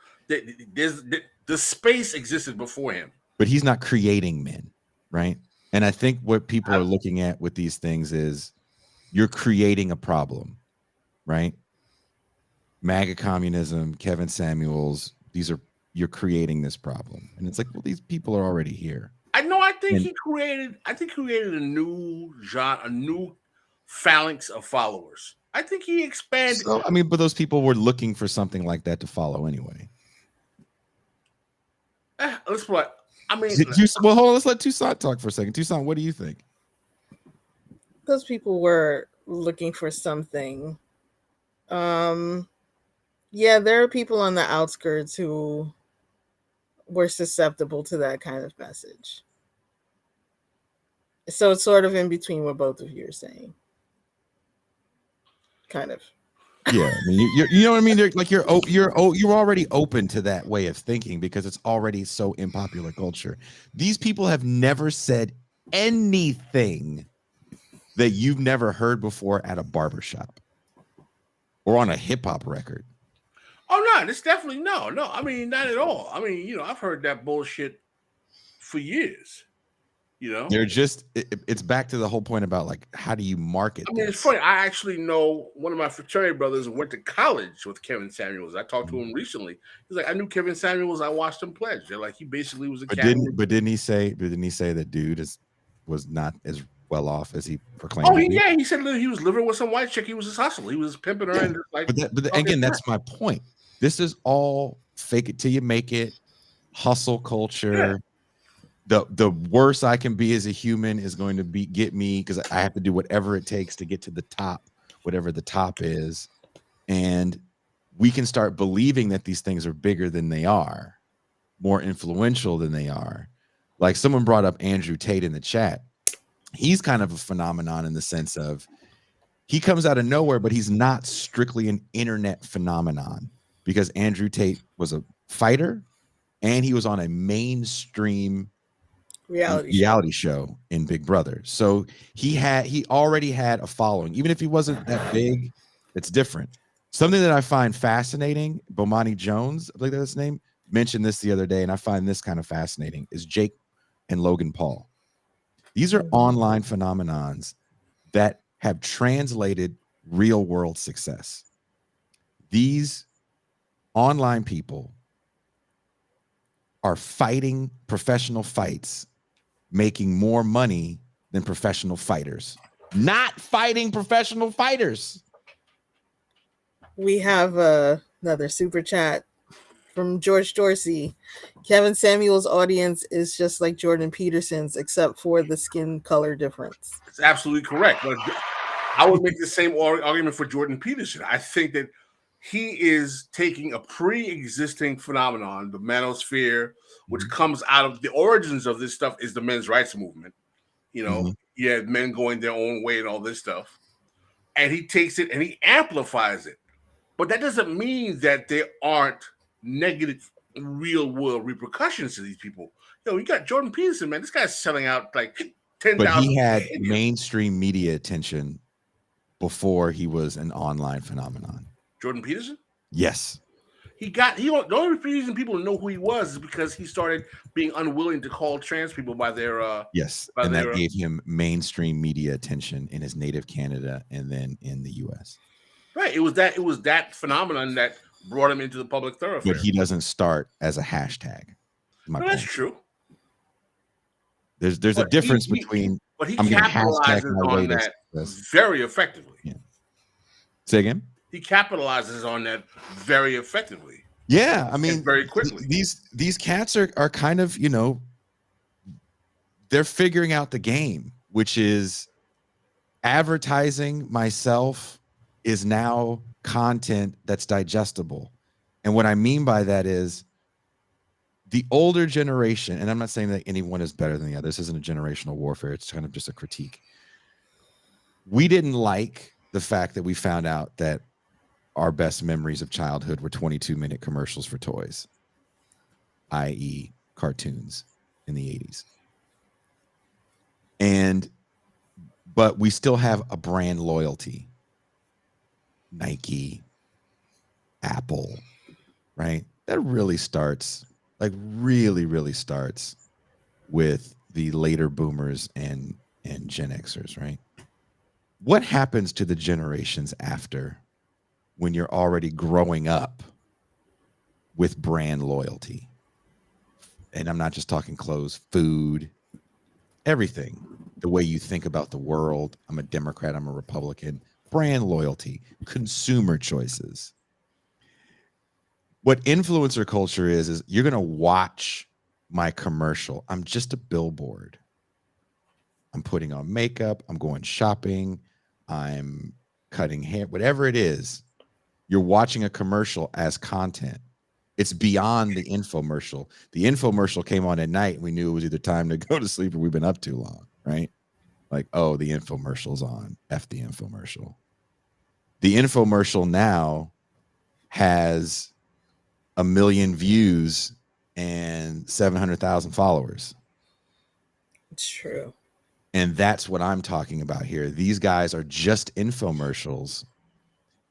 space existed before him. but he's not creating men, right? And I think what people are looking at with these things is you're creating a problem, right? MAGA communism, Kevin Samuels, you're creating this problem. And it's like, well, these people are already here. I know. I think he created a new genre, a new phalanx of followers. I think he expanded. So, I mean, but those people were looking for something like that to follow anyway. Let's what I mean. Well, hold on. Let's let Toussaint talk for a second. Toussaint, what do you think? Those people were looking for something. Yeah, there are people on the outskirts who were susceptible to that kind of message. So it's sort of in between what both of you are saying. Kind of. Yeah, I mean, you know what I mean. You're already open to that way of thinking because it's already so in popular culture. These people have never said anything that you've never heard before at a barbershop or on a hip hop record. Oh no, it's definitely no. I mean, not at all. I mean, I've heard that bullshit for years. They're just it's back to the whole point about like how do you market? I mean, it's funny. I actually know one of my fraternity brothers went to college with Kevin Samuels. I talked to him recently. He's like, I knew Kevin Samuels. I watched him pledge. They're like, he basically was a didn't he say that dude was not as well off as he proclaimed? Oh, he said he was living with some white chick. He was just hustling. He was pimping her. And like, but again, that's my point. This is all fake it till you make it, hustle culture. Yeah. The worst I can be as a human is going to get me because I have to do whatever it takes to get to the top, whatever the top is. And we can start believing that these things are bigger than they are, more influential than they are. Like someone brought up Andrew Tate in the chat. He's kind of a phenomenon in the sense of he comes out of nowhere, but he's not strictly an internet phenomenon because Andrew Tate was a fighter and he was on a mainstream reality show in Big Brother. So he already had a following, even if he wasn't that big. It's different. Something that I find fascinating, Bomani Jones, I believe that's his name, mentioned this the other day, and I find this kind of fascinating, is Jake and Logan Paul. These are online phenomenons that have translated real world success. These online people are fighting professional fights, making more money than professional fighters, not fighting professional fighters. We have another super chat from George Dorsey. Kevin Samuel's audience is just like Jordan Peterson's, except for the skin color difference. It's absolutely correct. But I would make the same argument for Jordan Peterson. I think that he is taking a pre-existing phenomenon, the manosphere, which comes out of the origins of this stuff is the men's rights movement. You had men going their own way and all this stuff. And he takes it and he amplifies it. But that doesn't mean that there aren't negative real world repercussions to these people. You got Jordan Peterson, man. This guy's selling out like 10,000. But he had mainstream media attention before he was an online phenomenon. Jordan Peterson? Yes. The only reason people know who he was is because he started being unwilling to call trans people by their that gave him mainstream media attention in his native Canada and then in the US. Right. It was that phenomenon that brought him into the public thoroughfare. But he doesn't start as a hashtag. That's true. There's a difference between but he capitalizes on that very effectively. Yeah. Say again? He capitalizes on that very effectively. Yeah, I mean, very quickly. These cats are kind of, they're figuring out the game, which is advertising myself is now content that's digestible. And what I mean by that is the older generation, and I'm not saying that anyone is better than the other. This isn't a generational warfare. It's kind of just a critique. We didn't like the fact that we found out that our best memories of childhood were 22-minute commercials for toys, i.e. cartoons in the 80s. But we still have a brand loyalty. Nike, Apple, right? That really starts, really starts with the later boomers and Gen Xers, right? What happens to the generations after when you're already growing up with brand loyalty? And I'm not just talking clothes, food, everything. The way you think about the world. I'm a Democrat, I'm a Republican. Brand loyalty, consumer choices. What influencer culture is you're going to watch my commercial. I'm just a billboard. I'm putting on makeup. I'm going shopping. I'm cutting hair, whatever it is. You're watching a commercial as content. It's beyond the infomercial. The infomercial came on at night. We knew it was either time to go to sleep or we've been up too long, right? Like, oh, the infomercial's on. F the infomercial. The infomercial now has 1 million views and 700,000 followers. It's true. And that's what I'm talking about here. These guys are just infomercials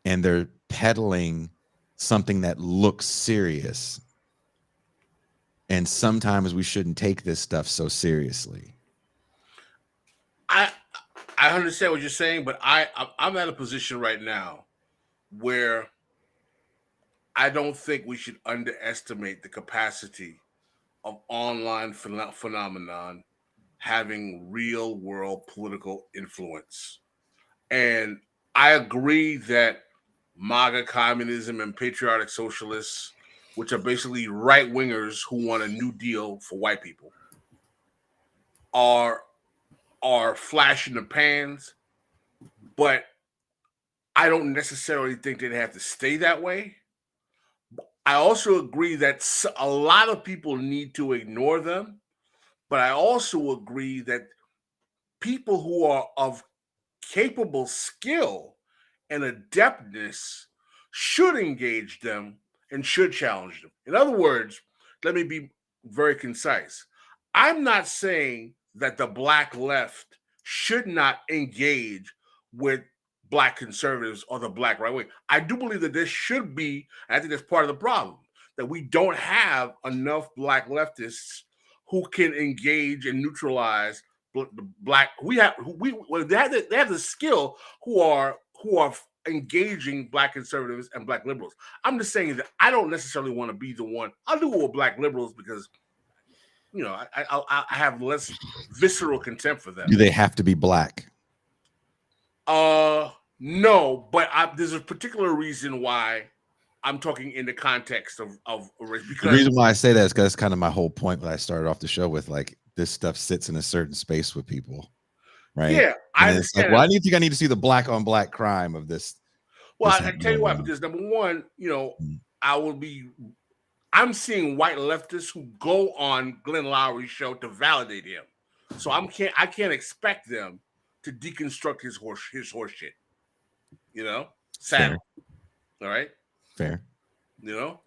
and they're peddling something that looks serious. And sometimes we shouldn't take this stuff so seriously. I understand what you're saying, but I'm at a position right now where I don't think we should underestimate the capacity of online phenomenon having real world political influence. And I agree that MAGA communism and patriotic socialists, which are basically right wingers who want a new deal for white people, are flash in the pans, but I don't necessarily think they'd have to stay that way. I also agree that a lot of people need to ignore them, but I also agree that people who are of capable skill and adeptness should engage them and should challenge them. In other words, let me be very concise. I'm not saying that the black left should not engage with black conservatives or the black right wing. I do believe that this should be, I think that's part of the problem, that we don't have enough black leftists who can engage and neutralize the black. They have the skill who are engaging black conservatives and black liberals. I'm just saying that I don't necessarily want to be the one. I'll do it with black liberals because, you know, I have less visceral contempt for them. Do they have to be black? No, but there's a particular reason why I'm talking in the context of race. Because the reason why I say that is because that's kind of my whole point that I started off the show with. Like, this stuff sits in a certain space with people, right? Yeah, I understand. Like, well, I need to see the black on black crime of this. Well, I tell you why, because number one, you know, I'm seeing white leftists who go on Glenn Lowry's show to validate him. So I can't expect them to deconstruct his horse shit. You know, sad. All right, fair. You know,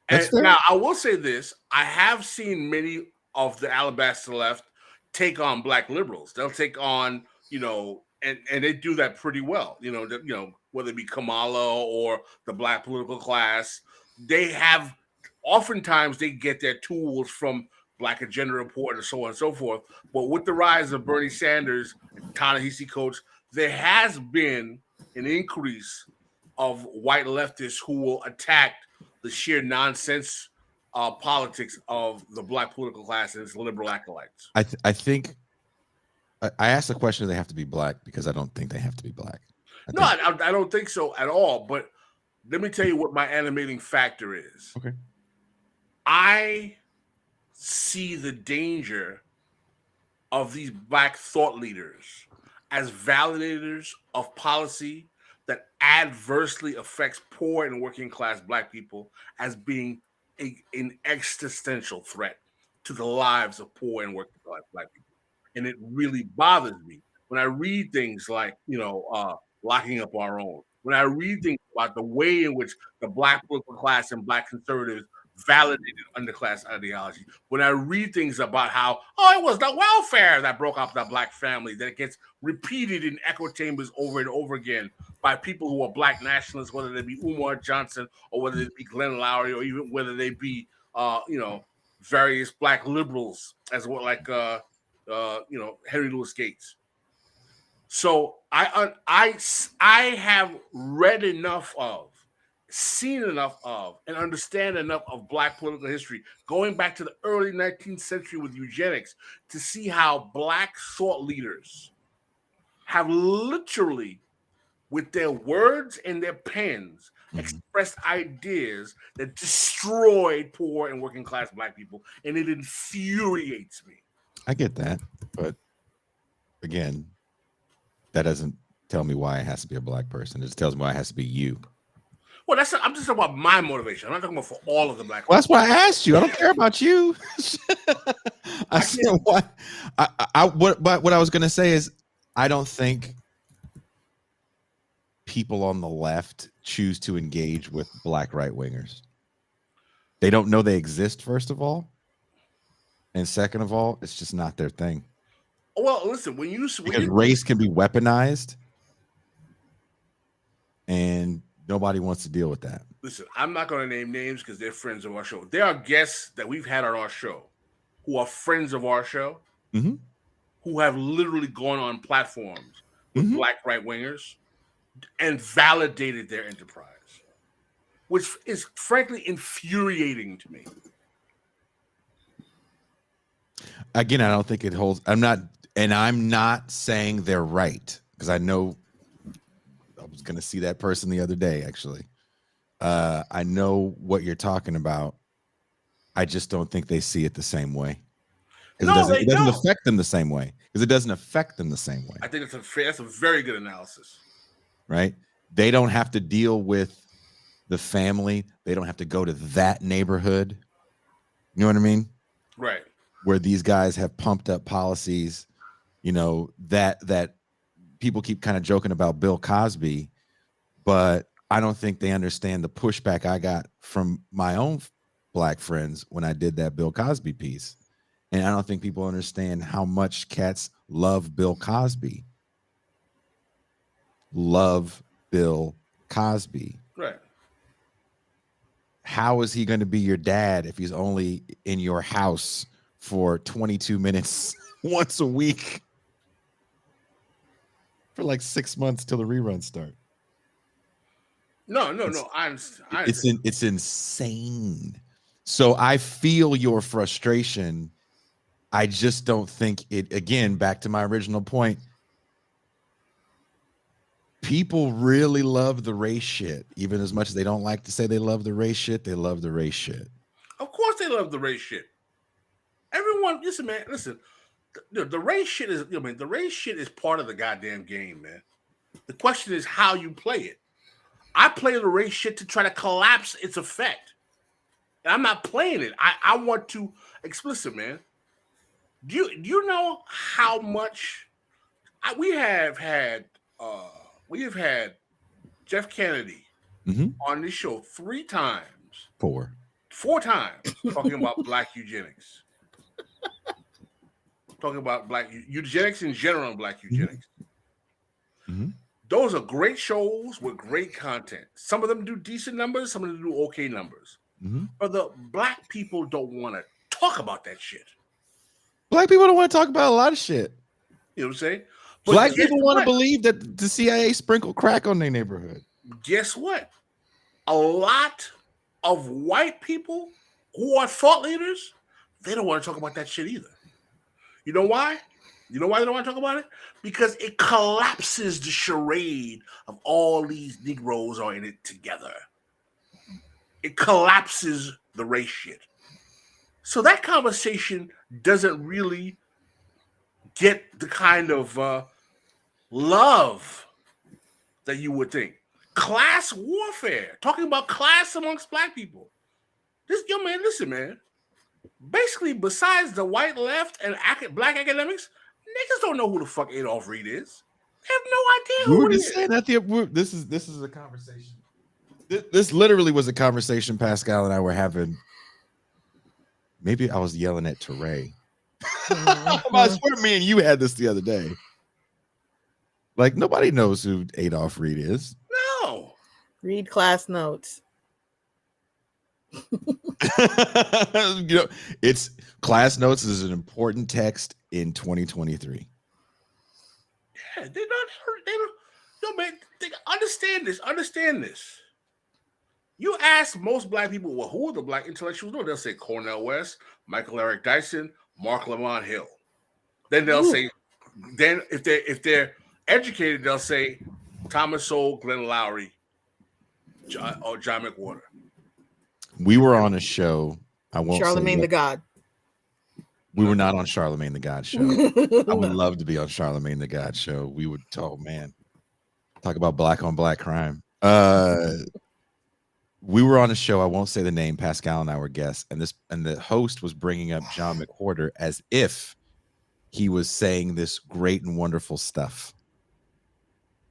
and now I will say this: I have seen many of the Alabaster left take on black liberals. They'll take on, you know, and they do that pretty well. You know, whether it be Kamala or the black political class, they have oftentimes they get their tools from Black Agenda Report and so on and so forth. But with the rise of Bernie Sanders and Ta-Nehisi Coates, there has been an increase of white leftists who will attack the sheer nonsense politics of the black political class and its liberal acolytes. I think I asked the question: do they have to be black? Because I don't think they have to be black. I don't think so at all. But let me tell you what my animating factor is. Okay. I see the danger of these black thought leaders as validators of policy that adversely affects poor and working class black people as being an existential threat to the lives of poor and working class black people. And it really bothers me when I read things like, you know, locking up our own, when I read things about the way in which the black political class and black conservatives validated underclass ideology, when I read things about how, it was the welfare that broke up the black family, that it gets repeated in echo chambers over and over again by people who are black nationalists, whether they be Umar Johnson or whether they be Glenn Lowry or even whether they be, various black liberals as well, like Henry Louis Gates. So I have read enough of, seen enough of, and understand enough of black political history, going back to the early 19th century with eugenics, to see how black thought leaders have literally, with their words and their pens, expressed ideas that destroyed poor and working class black people, and it infuriates me. I get that, but again, that doesn't tell me why it has to be a black person. It just tells me why it has to be you. Well, I'm just talking about my motivation. I'm not talking about for all of the black. Well, that's why I asked you. I don't care about you. I said what? What I was going to say is, I don't think people on the left choose to engage with black right wingers. They don't know they exist, first of all, and second of all, it's just not their thing. Well, listen, because race can be weaponized, and nobody wants to deal with that. Listen, I'm not going to name names because they're friends of our show. There are guests that we've had on our show who are friends of our show, who have literally gone on platforms with black right wingers and validated their enterprise, which is frankly infuriating to me. Again, I don't think it holds. I'm not saying they're right, because I know I was going to see that person the other day, actually. I know what you're talking about. I just don't think they see it the same way. Because it doesn't affect them the same way. Because it doesn't affect them the same way. I think that's a very good analysis. Right? They don't have to deal with the family. They don't have to go to that neighborhood. You know what I mean? Right. Where these guys have pumped up policies, that people keep kind of joking about Bill Cosby, but I don't think they understand the pushback I got from my own black friends when I did that Bill Cosby piece. And I don't think people understand how much cats love Bill Cosby. Love Bill Cosby. Right. How is he going to be your dad if he's only in your house for 22 minutes once a week for like 6 months till the reruns start? No. It's insane. So I feel your frustration. I just don't think it, again, back to my original point, people really love the race shit. Even as much as they don't like to say they love the race shit, they love the race shit. Of course they love the race shit. Everyone, listen, man, listen. The race shit is, the race shit is part of the goddamn game, man. The question is how you play it. I play the race shit to try to collapse its effect. And I'm not playing it. I want to explicit, man. Do you know how much we have had Jeff Kennedy on this show 3 times. 4 times talking about black eugenics. Talking about black eugenics in general and black eugenics. Those are great shows with great content. Some of them do decent numbers, some of them do okay numbers. But the black people don't want to talk about that shit. Black people don't want to talk about a lot of shit. You know what I'm saying? But black people want to believe that the CIA sprinkled crack on their neighborhood. Guess what? A lot of white people who are thought leaders, they don't want to talk about that shit either. You know why? You know why they don't want to talk about it? Because it collapses the charade of all these Negroes are in it together. It collapses the race shit. So that conversation doesn't really get the kind of love that you would think. Class warfare, talking about class amongst black people. Listen, man. Basically, besides the white left and black academics, niggas don't know who the fuck Adolph Reed is. They have no idea who he is. Saying that this is a conversation. This literally was a conversation Pascal and I were having. Maybe I was yelling at Teray. I swear me and you had this the other day. Like, nobody knows who Adolph Reed is. No. Read class notes. It's class notes is an important text in 2023. Yeah, they don't. No, man. Understand this. Understand this. You ask most black people, well, who are the black intellectuals? No, they'll say Cornel West, Michael Eric Dyson, Mark Lamont Hill. Then they'll say, then if they're educated, they'll say Thomas Sowell, Glenn Lowry, or John McWhorter. We were on a show. I won't. Charlemagne the God. We were not on Charlemagne the God show. I would love to be on Charlemagne the God show. We would talk, man, talk about black on black crime. We were on a show. I won't say the name. Pascal and I were guests, and the host was bringing up John McWhorter as if he was saying this great and wonderful stuff,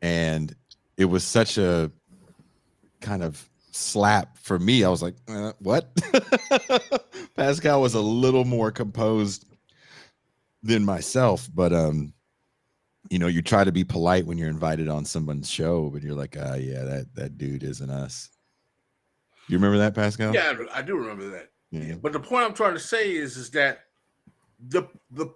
and it was such a kind of slap for me. I was like, what? Pascal was a little more composed than myself, but you try to be polite when you're invited on someone's show, but you're like, yeah, that dude isn't us. You remember that, Pascal? Yeah, I do remember that. Yeah. But the point I'm trying to say is that the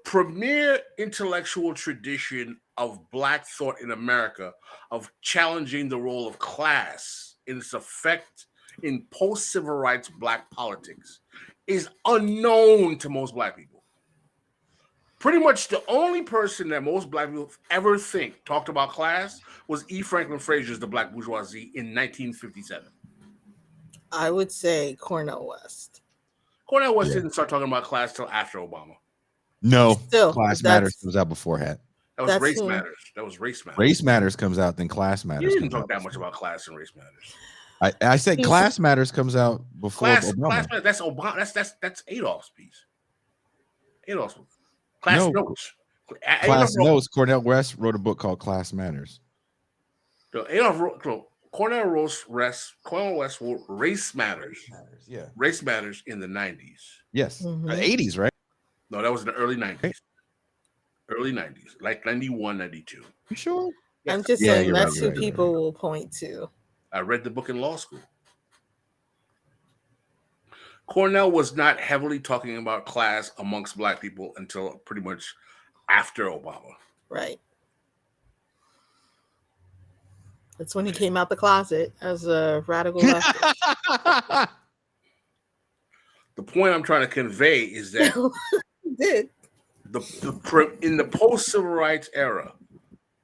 premier intellectual tradition of black thought in America, of challenging the role of class in its effect in post-civil rights black politics, is unknown to most black people. Pretty much the only person that most black people ever talked about class was E. Franklin Frazier's The Black Bourgeoisie in 1957. I would say Cornel West. Cornel West didn't start talking about class till after Obama. No, Still, Class Matters comes out before that. That was Race Matters. That was Race Matters. Race Matters comes out, then Class Matters. You didn't talk that much about class and Race Matters. I said Class Matters comes out before Obama. Class Matters, that's Obama. That's Adolph's piece. Adolph's book. Class Notes. Class Notes. Cornel West wrote a book called Class Matters. Cornel West wrote Race Matters. Yeah. Race Matters in the 90s. Yes. 80s, right? No, that was in the early 90s. Early 90s, like 91, 92. You sure? Yes. I'm just saying that's who people will point to. I read the book in law school. Cornell was not heavily talking about class amongst black people until pretty much after Obama. Right. That's when he came out the closet as a radical leftist. The point I'm trying to convey is that he did. In the post-civil rights era,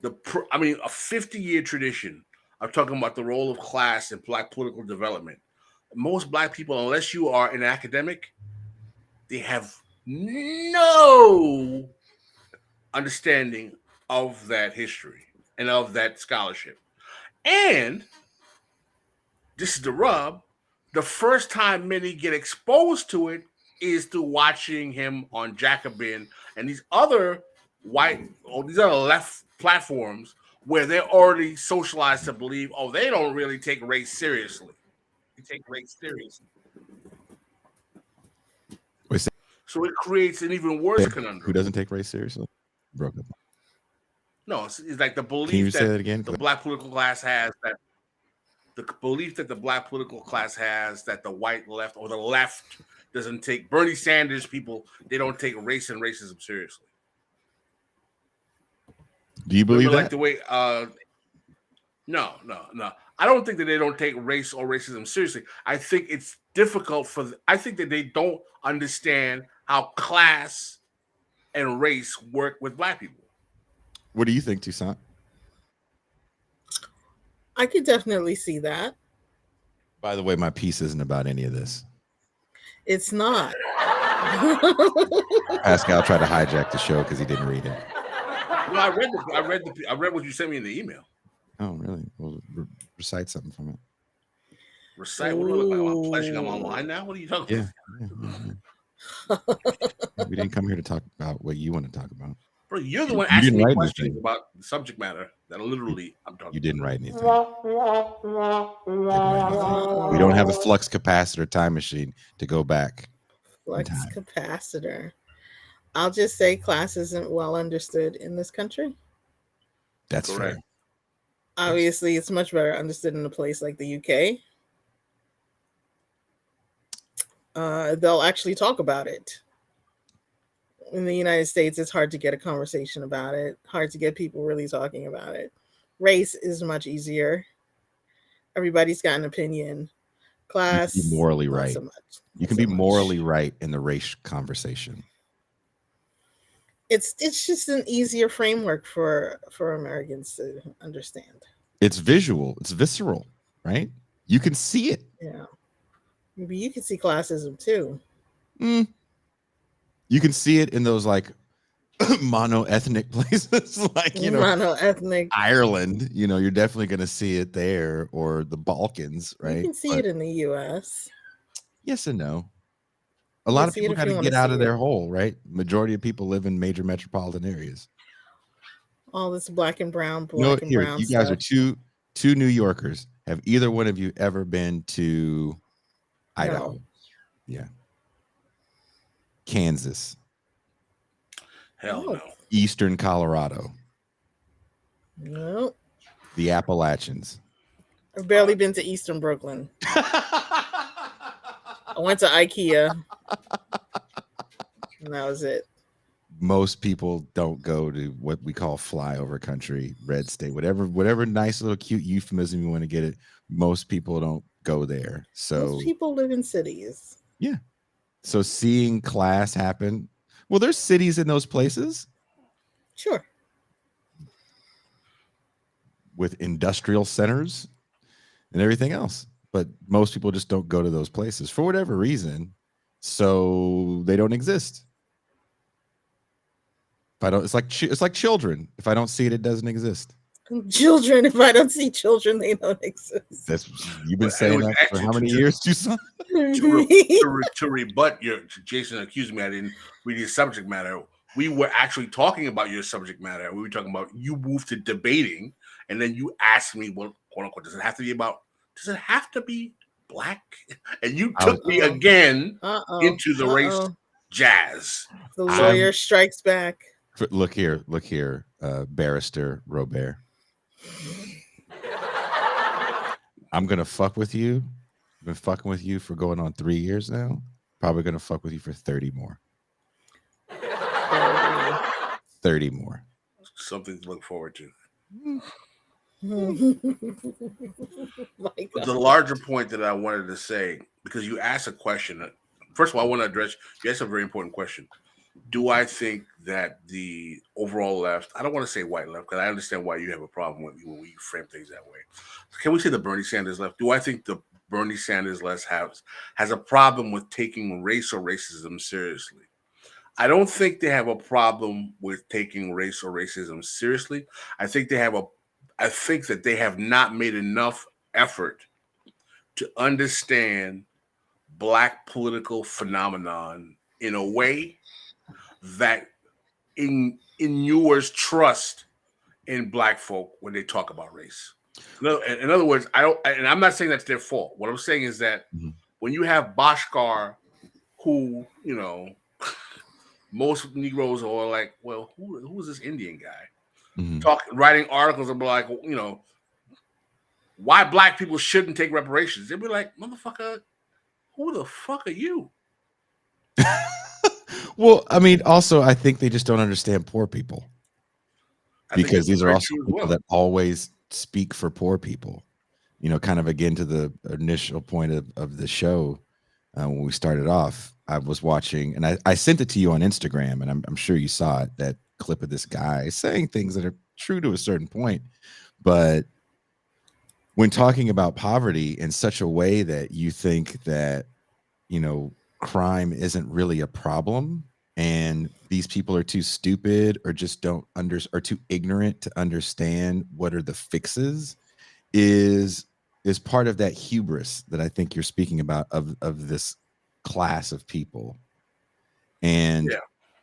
a 50-year tradition of talking about the role of class in black political development. Most black people, unless you are an academic, they have no understanding of that history and of that scholarship. And this is the rub. The first time many get exposed to it is through watching him on Jacobin and these other left platforms where they're already socialized to believe, they don't really take race seriously. They take race seriously. So it creates an even worse conundrum. Who doesn't take race seriously? Broke up. No, it's like the belief that the black political class has that the white left or the left doesn't take Bernie Sanders people. They don't take race and racism seriously. Do you believe that? Like the way? No. I don't think that they don't take race or racism seriously. I think it's difficult I think that they don't understand how class and race work with black people. What do you think, Toussaint? I could definitely see that. By the way, my piece isn't about any of this. It's not. Pascal tried to hijack the show because he didn't read it. No, I read what you sent me in the email. Oh, really? Well, recite something from it. Recite? What do I look like? I'm flashing on online now? What are you talking about? Yeah. We didn't come here to talk about what you want to talk about. Bro, you're the one asking me questions about the subject matter that literally I'm talking about. You didn't write anything. We don't have a flux capacitor time machine to go back. Flux capacitor. I'll just say class isn't well understood in this country. That's correct. Fair. Obviously, it's much better understood in a place like the UK. they'll actually talk about it. In the United States, it's hard to get a conversation about it, hard to get people really talking about it. Race is much easier. Everybody's got an opinion. You can be Class, morally not right. so much. You Not can so be much. morally right in the race conversation. It's just an easier framework for Americans to understand. It's visual. It's visceral, right? You can see it. Yeah. Maybe you can see classism too. Mm. You can see it in those like mono-ethnic places, like Mono-ethnic. Ireland. You're definitely going to see it there, or the Balkans, right? You can see it in the U.S. Yes and no. A You lot can of see it people if got you to wanna get out see of it. their hole, right? Majority of people live in major metropolitan areas. All this black and brown, Here, you guys are stuff. two New Yorkers. Have either one of you ever been to Idaho? No. Yeah. Kansas. Hell no. Eastern Colorado. No. The Appalachians. I've barely been to Eastern Brooklyn. I went to IKEA. And that was it. Most people don't go to what we call flyover country, red state, whatever nice little cute euphemism you want to get it. Most people don't go there. So Most people live in cities. yeah. So seeing class happen. Well, there's cities in those places. Sure. With industrial centers and everything else. But most people just don't go to those places for whatever reason. So they don't exist. If I don't, it's like children. If I don't see it, it doesn't exist. Children, if I don't see children, they don't exist. That's you've been saying that for how many years, Tucson? To rebut Jason accused me I didn't read his subject matter. We were actually talking about your subject matter. We were talking about you moved to debating, and then you asked me, well, quote unquote, does it have to be black? And you took me again into the race jazz. The lawyer strikes back. Look here, Barrister Robert. I'm gonna fuck with you. I've been fucking with you for going on 3 years now. Probably gonna fuck with you for 30 more. 30 more. Something to look forward to. My But the larger point that I wanted to say, because you asked a question. First of all, I want to address, you asked a very important question. Do I think that the overall left, I don't want to say white left, because I understand why you have a problem when we frame things that way. Can we say the Bernie Sanders left? Do I think the Bernie Sanders left has a problem with taking race or racism seriously? I don't think they have a problem with taking race or racism seriously. I think that they have not made enough effort to understand Black political phenomenon in a way that inures trust in Black folk when they talk about race. In other words, I'm not saying that's their fault. What I'm saying is that when you have Bashkar, who, most Negroes are like, well, who is this Indian guy? Writing articles about like, why Black people shouldn't take reparations. They'd be like, motherfucker, who the fuck are you? Well, I mean, also, I think they just don't understand poor people. Because these are also people that always speak for poor people. Kind of again to the initial point of the show when we started off, I was watching, and I sent it to you on Instagram, and I'm sure you saw it, that clip of this guy saying things that are true to a certain point. But when talking about poverty in such a way that you think that, crime isn't really a problem and these people are too stupid or just or too ignorant to understand what are the fixes is part of that hubris that I think you're speaking about of this class of people. And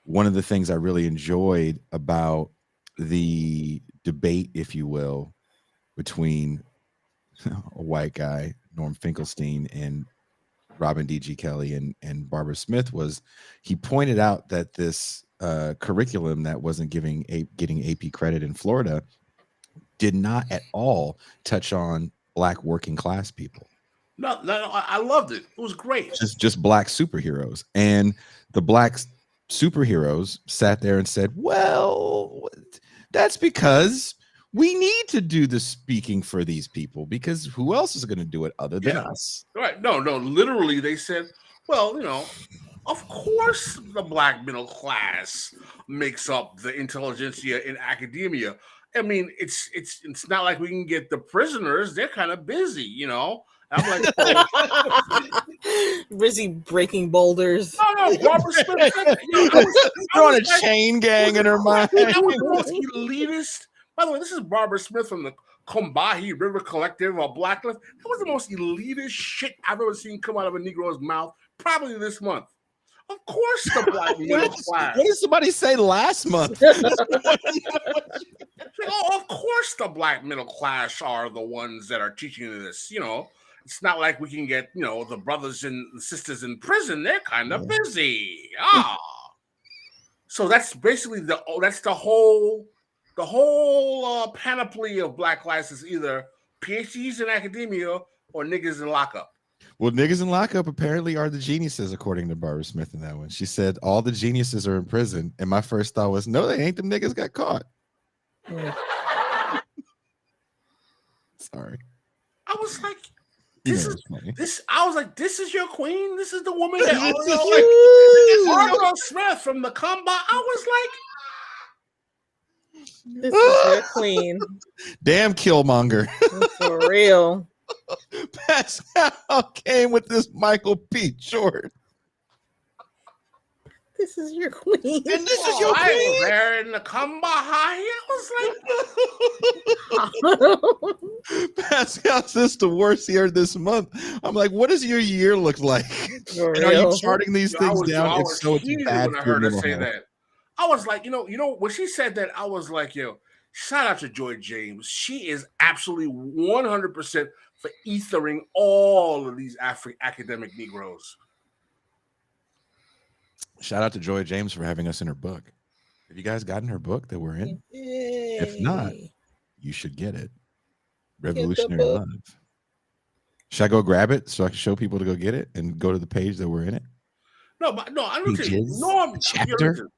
one of the things I really enjoyed about the debate, if you will, between a white guy, Norm Finkelstein, and Robin D.G. Kelly and Barbara Smith was he pointed out that this curriculum that wasn't getting AP credit in Florida did not at all touch on Black working class people. No, I loved it. It was great. Just black superheroes. And the black superheroes sat there and said, well, that's because we need to do the speaking for these people, because who else is going to do it other than us? Right. No, literally they said, well, of course the black middle class makes up the intelligentsia in academia. I mean, it's not like we can get the prisoners. They're kind of busy, I'm like, busy breaking boulders. No, Barbara Smith. Throwing a chain gang in her mind. That was the most elitist. By the way, this is Barbara Smith from the Combahee River Collective or Blacklist. That was the most elitist shit I've ever seen come out of a Negro's mouth, probably this month. Of course, the black middle class. What did somebody say last month? Of course, the black middle class are the ones that are teaching this. It's not like we can get the brothers and sisters in prison. They're kind of busy. So that's basically the whole panoply of black classes, either PhDs in academia or niggas in lockup. Well, niggas in lockup apparently are the geniuses, according to Barbara Smith in that one. She said all the geniuses are in prison. And my first thought was, no, they ain't. Them niggas got caught. Sorry. I was like, this is your queen? This is the woman that Barbara Smith from the Combat. I was like, this is your queen. Damn Killmonger. For real. Pascal came with this Michael P. Jordan. This is your queen. And this is your queen. There in the Combahee. I was like, Pascal says the worst year this month. I'm like, what does your year look like? And are you charting these things down? It's so bad. When I heard her say that, I was like, when she said that, I was like, shout out to Joy James. She is absolutely 100% for ethering all of these academic Negroes. Shout out to Joy James for having us in her book. Have you guys gotten her book that we're in? Yay. If not, you should get it. Revolutionary Love. Should I go grab it so I can show people to go get it and go to the page that we're in it? No, I don't think no, chapter.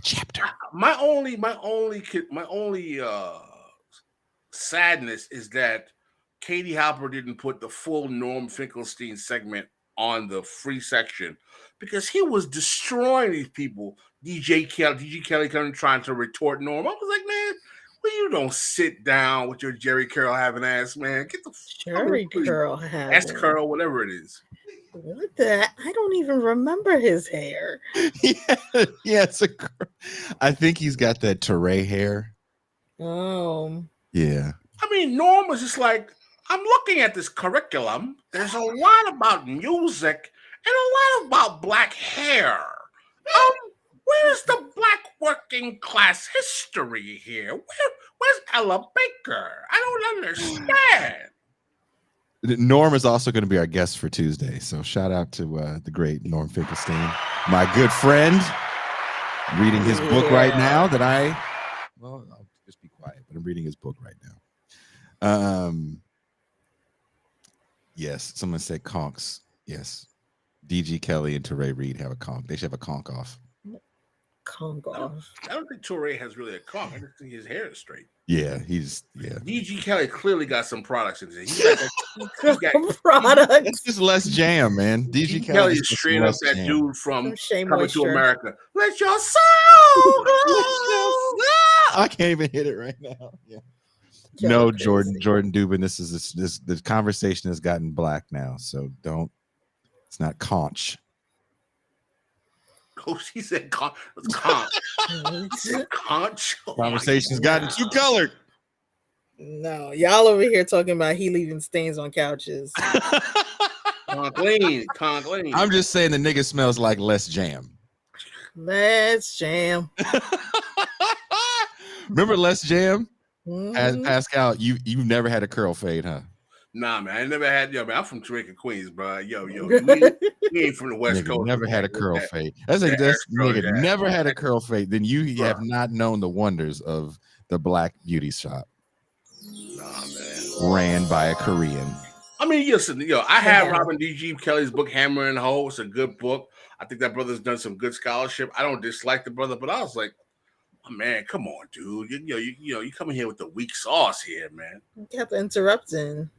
Chapter. My only sadness is that Katie Halper didn't put the full Norm Finkelstein segment on the free section, because he was destroying these people. DJ Kelly coming trying to retort Norm. I was like, man, well, you don't sit down with your Jerry Curl having ass, man. Get the Jerry Curl having S curl, whatever it is. What the? I don't even remember his hair. Yeah, it's a. I think he's got that Teray hair. Oh. Yeah. I mean, Norm was just like, I'm looking at this curriculum. There's a lot about music and a lot about black hair. Where's the black working class history here? Where's Ella Baker? I don't understand. Norm is also going to be our guest for Tuesday. So shout out to the great Norm Finkelstein, my good friend. I'm reading his book right now I'll just be quiet, but I'm reading his book right now. Yes, someone said conks. Yes. DG Kelly and Teray Reed have a conk. They should have a conk off. Conk off. I don't think Teray has really a conk. I just think his hair is straight. Yeah. DG Kelly clearly got some products in there. He got products. It's just less jam, man. DG Kelly is straight up that dude from Coming to America. Let your soul go. I can't even hit it right now. Yeah. No, Jordan Dubin. This conversation has gotten black now, so don't. It's not conch. Oh, she said conch. It's conch. Conch. Conversation's gotten too colored. No, y'all over here talking about he leaving stains on couches. Clean. I'm just saying the nigga smells like less jam. Let's jam. Remember less jam? Mm-hmm. Pascal, you've never had a curl fade, huh? Nah, man, I never had. Man, I'm from Jamaica, Queens, bro. You ain't from the West Coast. Never had a curl fade. That's like this nigga never had a curl fade. Then you have not known the wonders of the Black Beauty Shop. Nah, man. Ran by a Korean. I mean, listen, I have Robin D. G. Kelly's book Hammer and Hoe. It's a good book. I think that brother's done some good scholarship. I don't dislike the brother, but I was like, oh, man, come on, dude. You coming here with the weak sauce here, man. You kept interrupting.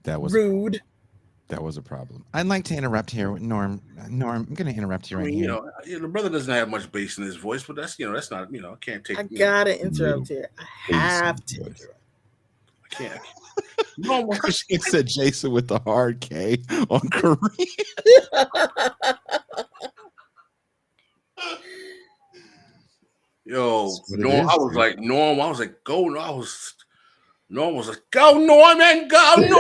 That was rude. That was a problem. I'd like to interrupt here, Norm. Norm, I'm going to interrupt you right here. The brother doesn't have much bass in his voice, but that's that's not I can't take. I gotta interrupt here. I have to interrupt. I can't. It said Jason with the hard K on Korean. Yo, Norm, I was like, go. Norm was like, go Norman, go Norman.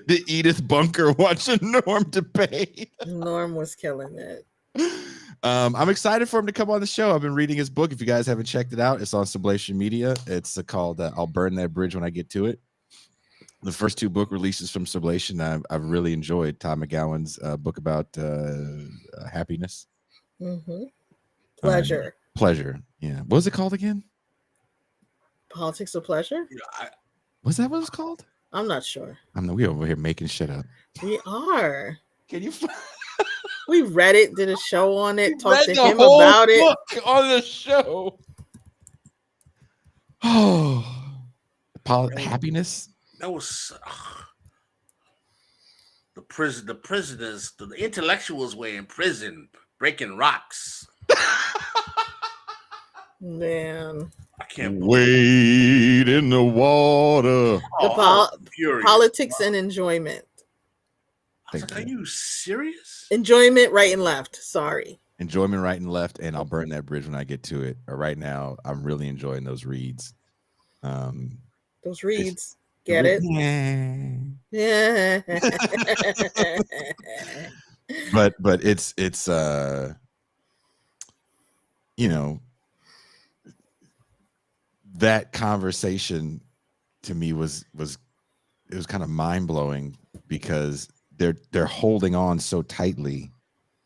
The Edith Bunker watching Norm debate. Norm was killing it. I'm excited for him to come on the show. I've been reading his book. If you guys haven't checked it out, it's on Sublation Media. It's called I'll Burn That Bridge When I Get to It. The first two book releases from Sublation, I've really enjoyed. Tom McGowan's book about happiness. Mm-hmm. Pleasure. Pleasure. Yeah. What was it called again? Politics of Pleasure? Was that what it's called? I'm not sure. We over here making shit up. We are. Can you? We read it, did a show on it, talked to him about it on the show. Oh, happiness. That was the prisoners, the intellectuals were in prison breaking rocks. Man, I can't wade in the water. Politics and enjoyment. I was like, are you serious? Enjoyment, right and left. Sorry. Enjoyment, right and left, and I'll burn that bridge when I get to it. Right now, I'm really enjoying those reads. Those reads. Get it? Yeah. but it's that conversation to me was kind of mind-blowing because they're holding on so tightly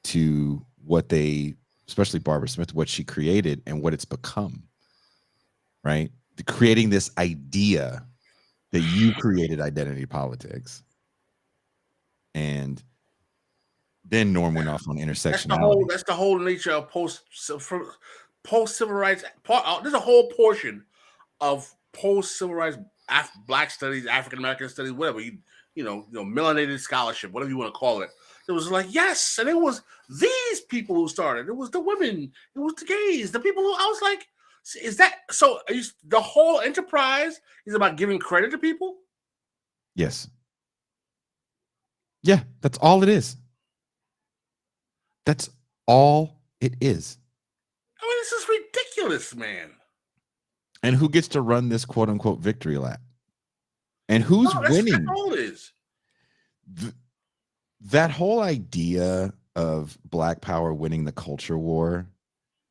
to what they, especially Barbara Smith, what she created and what it's become, right? Creating this idea that you created identity politics. And then Norm went off on intersectionality. That's the whole nature of post-civil rights. There's a whole portion of post-civil rights, Black studies, African-American studies, whatever, melanated scholarship, whatever you want to call it. It was like, yes, and it was these people who started. It was the women, it was the gays, the people who, I was like, is that, so the whole enterprise is about giving credit to people? Yes. Yeah, that's all it is. That's all it is. I mean, this is ridiculous, man. And who gets to run this quote unquote victory lap? And who's winning? That's all it is. That whole idea of Black Power winning the culture war,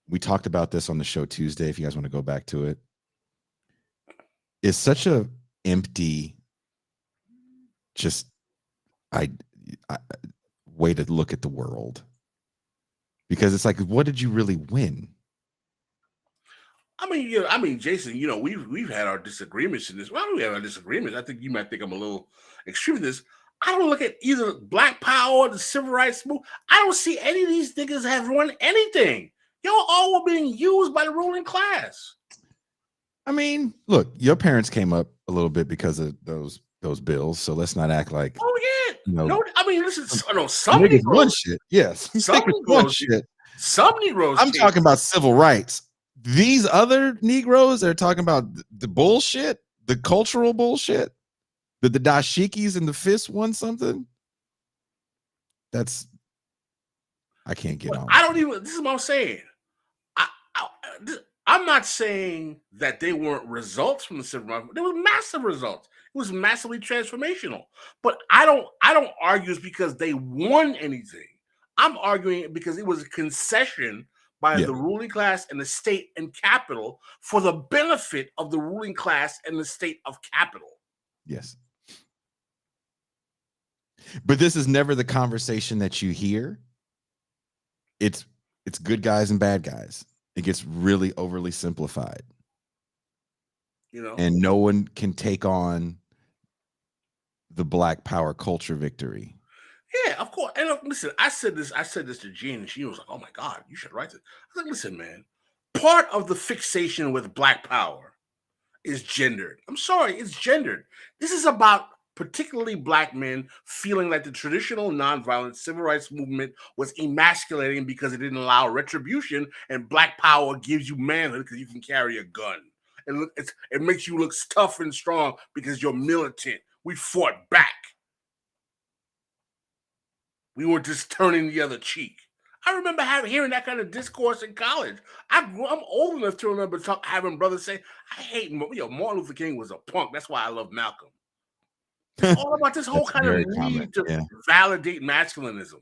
we talked about this on the show Tuesday, if you guys want to go back to it, is such a empty, just way to look at the world. Because it's like, what did you really win? I mean, Jason, we've had our disagreements in this. Well, we have our disagreements. I think you might think I'm a little extreme in this. I don't look at either Black Power or the civil rights movement. I don't see any of these niggas have run anything. Y'all all were being used by the ruling class. I mean, look, your parents came up a little bit because of those bills, so let's not act like. Oh yeah, no. I mean, listen, some niggas won shit. Yes, some Negroes shit. Some Negroes. I'm talking about civil rights. These other Negroes are talking about the bullshit, the cultural bullshit. That the dashikis and the fists won something. I can't get on. I don't even. This is what I'm saying. I'm not saying that they weren't results from the civil rights. There were massive results. It was massively transformational. But I don't argue it's because they won anything. I'm arguing because it was a concession by the ruling class and the state and capital for the benefit of the ruling class and the state of capital. Yes. But this is never the conversation that you hear. It's good guys and bad guys. It gets really overly simplified. And no one can take on the Black Power culture victory. Yeah, of course. And listen, I said this to Jean, and she was like, "Oh my God, you should write this." I was like, "Listen, man, part of the fixation with Black Power is gendered. I'm sorry, it's gendered. This is about particularly Black men feeling like the traditional nonviolent civil rights movement was emasculating because it didn't allow retribution, and Black Power gives you manhood because you can carry a gun. And it makes you look tough and strong because you're militant. We fought back. We were just turning the other cheek." I remember hearing that kind of discourse in college. I'm old enough to remember having brothers say, "I hate Martin Luther King was a punk. That's why I love Malcolm." It's all about this whole That's kind of very need common. to Yeah, validate masculinism.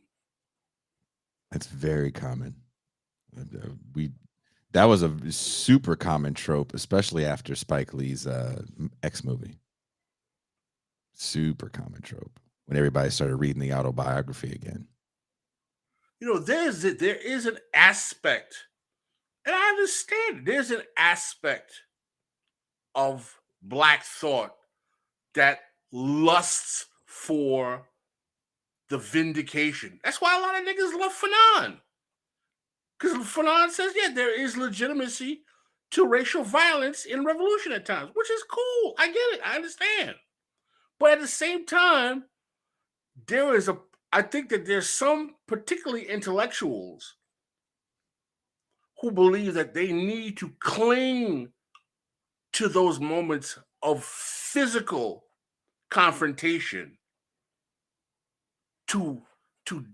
that's very common. That was a super common trope, especially after Spike Lee's X movie. Super common trope when everybody started reading the autobiography again. There is an aspect, and I understand there's an aspect of Black thought that lusts for the vindication. That's why a lot of niggas love Fanon. Because Fanon says, yeah, there is legitimacy to racial violence in revolution at times, which is cool. I get it. I understand. But at the same time, I think that there's some particularly intellectuals who believe that they need to cling to those moments of physical confrontation to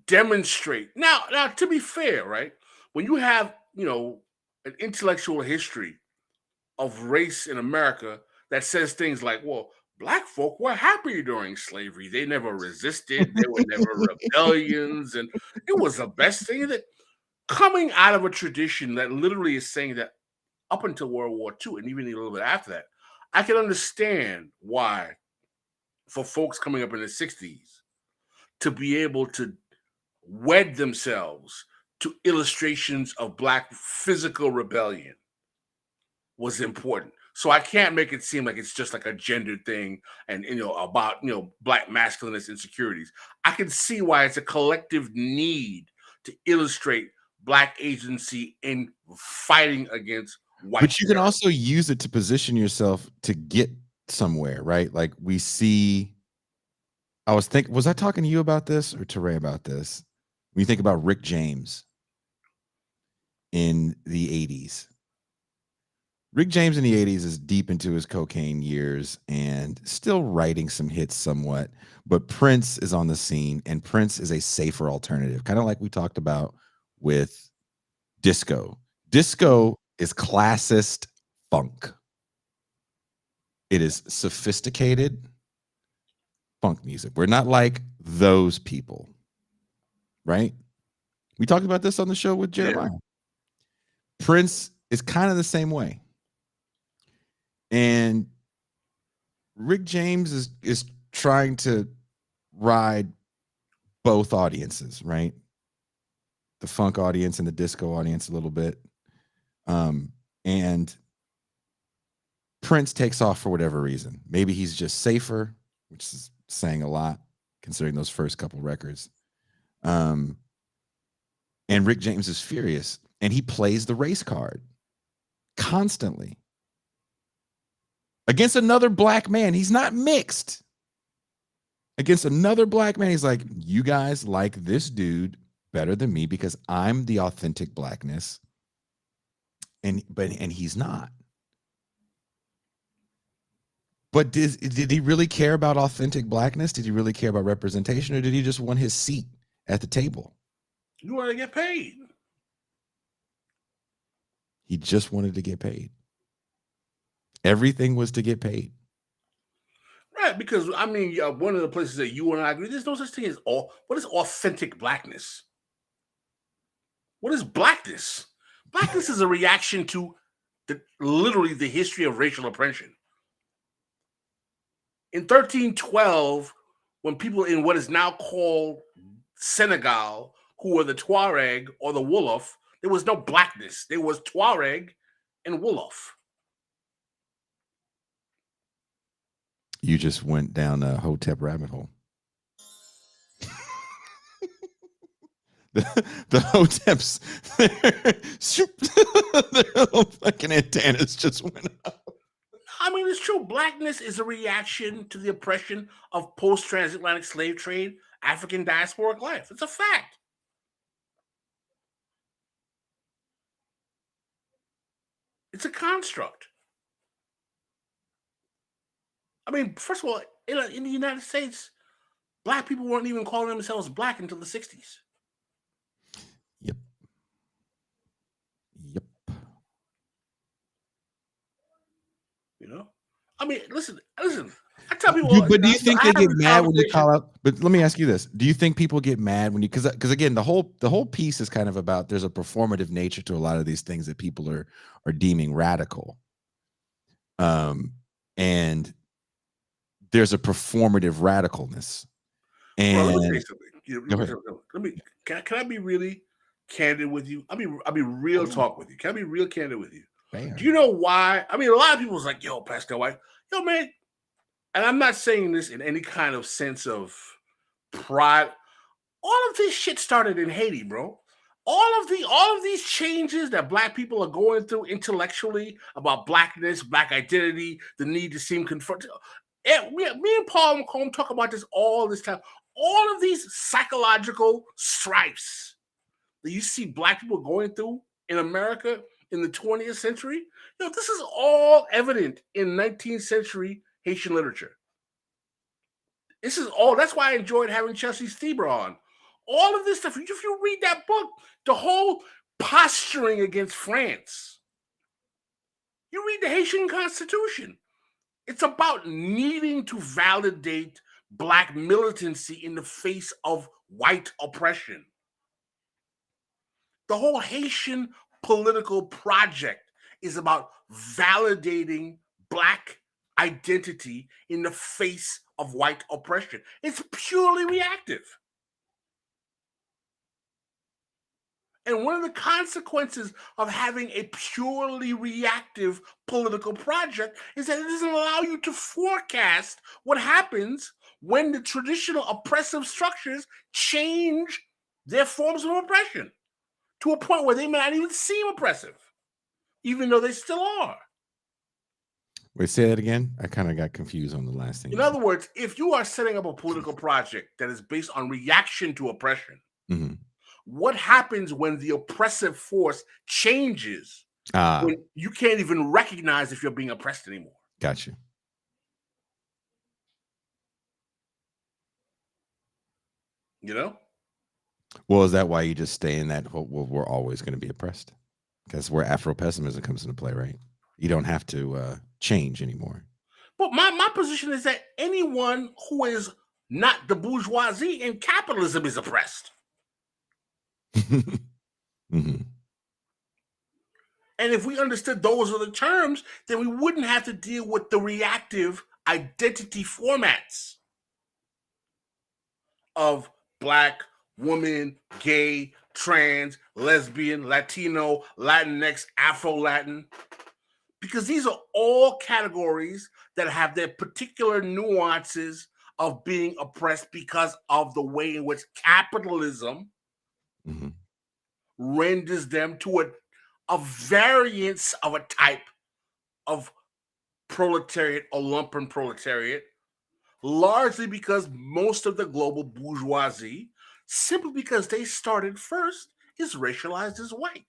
demonstrate. Now, to be fair, right? When you have, an intellectual history of race in America that says things like, well, Black folk were happy during slavery. They never resisted. There were never rebellions. And it was the best thing that coming out of a tradition that literally is saying that up until World War II and even a little bit after that, I can understand why for folks coming up in the 60s to be able to wed themselves to illustrations of Black physical rebellion was important. So I can't make it seem like it's just like a gendered thing and about Black masculinist insecurities. I can see why it's a collective need to illustrate Black agency in fighting against white. But you can also use it to position yourself to get somewhere, right? Like we see. Was I talking to you about this or to Ray about this? When you think about Rick James in the 80s. Rick James in the 80s is deep into his cocaine years and still writing some hits somewhat, but Prince is on the scene, and Prince is a safer alternative, kind of like we talked about with disco. Disco is classist funk. It is sophisticated funk music. We're not like those people, right? We talked about this on the show with Jeremiah. Yeah. Prince is kind of the same way. And Rick James is trying to ride both audiences, right? The funk audience and the disco audience a little bit. And Prince takes off for whatever reason. Maybe he's just safer, which is saying a lot considering those first couple records. And Rick James is furious, and he plays the race card constantly against another Black man. He's not mixed. Against another Black man, he's like, you guys like this dude better than me because I'm the authentic Blackness, and he's not. But did he really care about authentic Blackness? Did he really care about representation, or did he just want his seat at the table? You want to get paid. He just wanted to get paid. Everything was to get paid. Right, because I mean, one of the places that you and I agree, there's no such thing as what is authentic Blackness? What is Blackness? Blackness is a reaction to literally the history of racial oppression. In 1312, when people in what is now called Senegal, who were the Tuareg or the Wolof, there was no Blackness. There was Tuareg and Wolof. You just went down a Hotep rabbit hole. The Hoteps, their little fucking antennas just went up. I mean, it's true. Blackness is a reaction to the oppression of post-transatlantic slave trade, African diasporic life. It's a fact. It's a construct. I mean, first of all, in the United States, Black people weren't even calling themselves Black until the 60s. Yep. You know? I mean, listen. I tell people, but do you think they get mad when you call out? But let me ask you this: do you think people get mad when you? Because again, the whole piece is kind of about there's a performative nature to a lot of these things that people are deeming radical. And there's a performative radicalness. And well, let me say something. Can I be really candid with you? I'll be real talk with you. Can I be real candid with you? Bam. Do you know why? I mean, a lot of people's like, yo, Pascal White, yo, man. And I'm not saying this in any kind of sense of pride. All of this shit started in Haiti, bro. All of these changes that Black people are going through intellectually about Blackness, Black identity, the need to seem confronted. Me and Paul McComb talk about this all this time. All of these psychological stripes that you see Black people going through in America in the 20th century, this is all evident in 19th century Haitian literature. This is all. That's why I enjoyed having Chelsea Stieber on. All of this stuff. If you read that book, the whole posturing against France. You read the Haitian Constitution. It's about needing to validate Black militancy in the face of white oppression. The whole Haitian political project is about validating Black identity in the face of white oppression. It's purely reactive. And one of the consequences of having a purely reactive political project is that it doesn't allow you to forecast what happens when the traditional oppressive structures change their forms of oppression to a point where they may not even seem oppressive, even though they still are. Wait, say that again? I kind of got confused on the last thing. In other words, if you are setting up a political project that is based on reaction to oppression, mm-hmm. What happens when the oppressive force changes when you can't even recognize if you're being oppressed anymore? Gotcha. You know? Well, is that why you just stay in that, well, we're always going to be oppressed? Because where Afro-pessimism comes into play, right? You don't have to change anymore. But my position is that anyone who is not the bourgeoisie in capitalism is oppressed. Mm-hmm. And if we understood those are the terms, then we wouldn't have to deal with the reactive identity formats of Black, woman, gay, trans, lesbian, Latino, Latinx, Afro-Latin. Because these are all categories that have their particular nuances of being oppressed because of the way in which capitalism mm-hmm. renders them to a variance of a type of proletariat or lumpen proletariat, largely because most of the global bourgeoisie, simply because they started first, is racialized as white.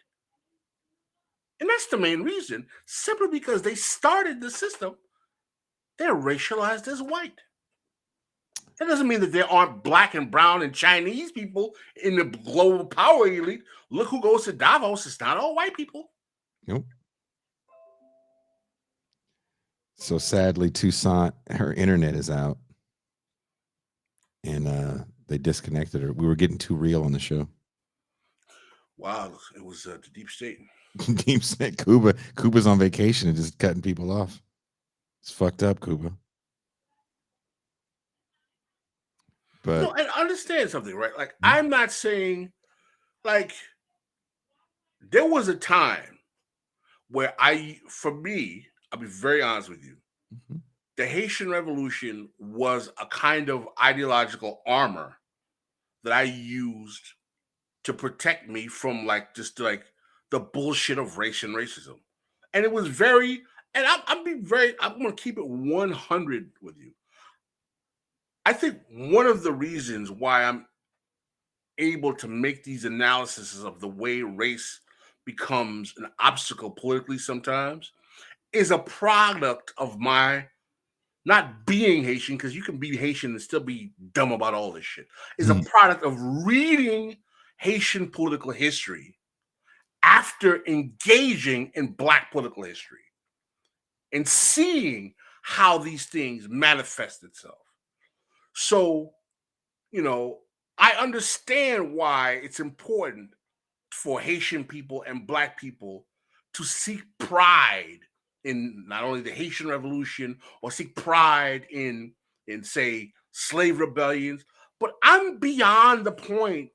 And that's the main reason. Simply because they started the system, they're racialized as white. That doesn't mean that there aren't Black and brown and Chinese people in the global power elite. Look who goes to Davos. It's not all white people. Nope. So sadly, Toussaint, her internet is out. And they disconnected her. We were getting too real on the show. Wow, it was the deep state. Deep state. Cuba's on vacation and just cutting people off. It's fucked up, Cuba. But no, and understand something, right? Like, I'm not saying, like, there was a time where for me, I'll be very honest with you. Mm-hmm. the Haitian Revolution was a kind of ideological armor that I used to protect me from like just like the bullshit of race and racism. And it was very, and I'm going to keep it 100 with you. I think one of the reasons why I'm able to make these analyses of the way race becomes an obstacle politically sometimes is a product of my not being Haitian, because you can be Haitian and still be dumb about all this shit, is a product of reading Haitian political history after engaging in Black political history and seeing how these things manifest itself. So, I understand why it's important for Haitian people and Black people to seek pride in not only the Haitian Revolution or seek pride in say slave rebellions, but I'm beyond the point,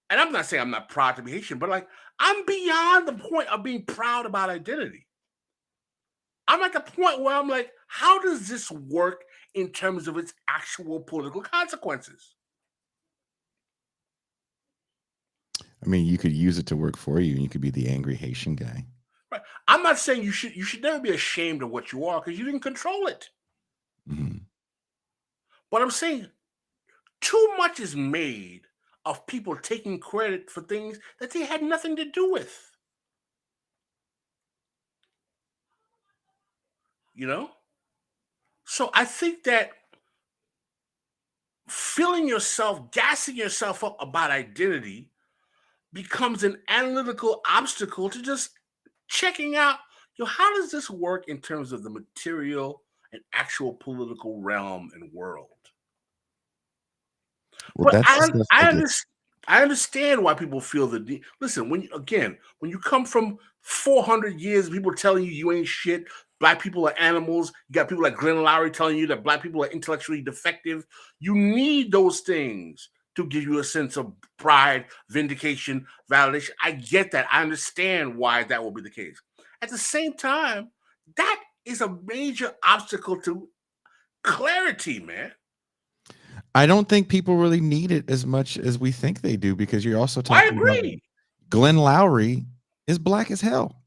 and I'm not saying I'm not proud to be Haitian, but like I'm beyond the point of being proud about identity. I'm at the point where I'm like, how does this work in terms of its actual political consequences? I mean, you could use it to work for you, and you could be the angry Haitian guy. Right. I'm not saying you should never be ashamed of what you are because you didn't control it. Mm-hmm. But I'm saying too much is made of people taking credit for things that they had nothing to do with. So I think that gassing yourself up about identity becomes an analytical obstacle to just checking out, how does this work in terms of the material and actual political realm and world? Well, but I understand why people feel the need. Listen, when you come from 400 years, people telling you ain't shit, Black people are animals, you got people like Glenn Lowry telling you that Black people are intellectually defective. You need those things to give you a sense of pride, vindication, validation. I get that. I understand why that will be the case. At the same time, that is a major obstacle to clarity, man. I don't think people really need it as much as we think they do, because you're also talking about Glenn Lowry is Black as hell.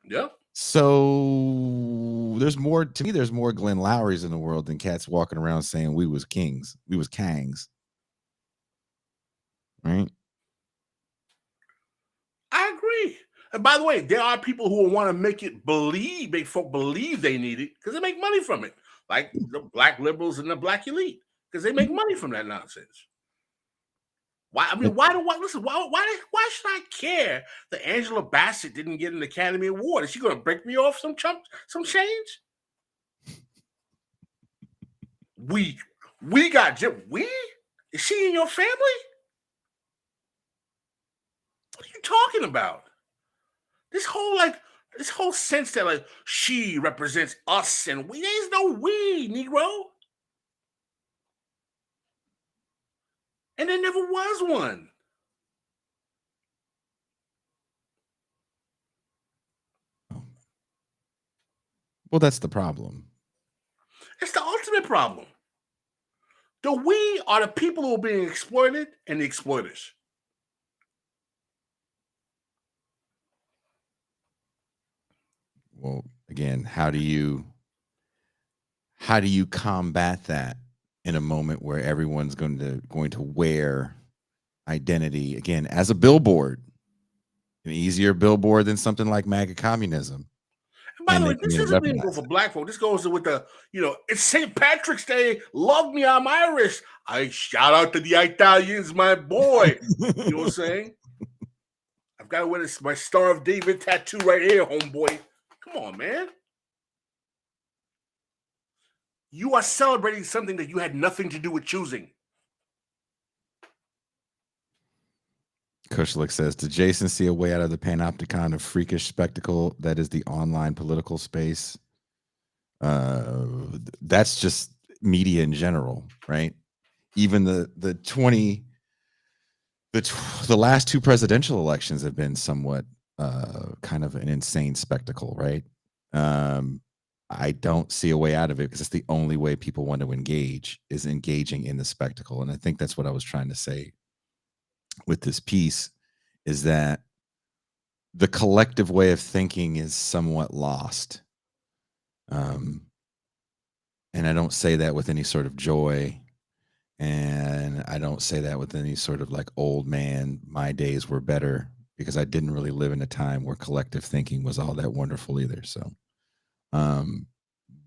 Yeah. So there's more Glenn Lowrys in the world than cats walking around saying we was kings, we was kangs. Right? I agree. And by the way, there are people who want to make folk believe they need it because they make money from it, like the Black liberals and the Black elite, because they make money from that nonsense. Why should I care that Angela Bassett didn't get an Academy Award? Is she going to break me off some change? We is she in your family? What are you talking about? This whole sense that like she represents us and we. There's no we, Negro. And there never was one. Well, that's the problem. It's the ultimate problem. The we are the people who are being exploited and the exploiters. Well, again, how do you combat that in a moment where everyone's going to wear identity again as a billboard, an easier billboard than something like MAGA communism? And by the way, this doesn't even go for Black folk. This goes with the, it's St. Patrick's Day. Love me, I'm Irish. I shout out to the Italians, my boy. You know what I'm saying? I've got to wear my Star of David tattoo right here, homeboy. Come on, man. You are celebrating something that you had nothing to do with choosing. Kushlik says, did Jason see a way out of the panopticon of freakish spectacle that is the online political space? That's just media in general, right? Even the last two presidential elections have been somewhat kind of an insane spectacle, right? I don't see a way out of it, because it's the only way people want to engage, is engaging in the spectacle. And I think that's what I was trying to say with this piece, is that the collective way of thinking is somewhat lost. And I don't say that with any sort of joy. And I don't say that with any sort of like old man, my days were better, because I didn't really live in a time where collective thinking was all that wonderful either. So,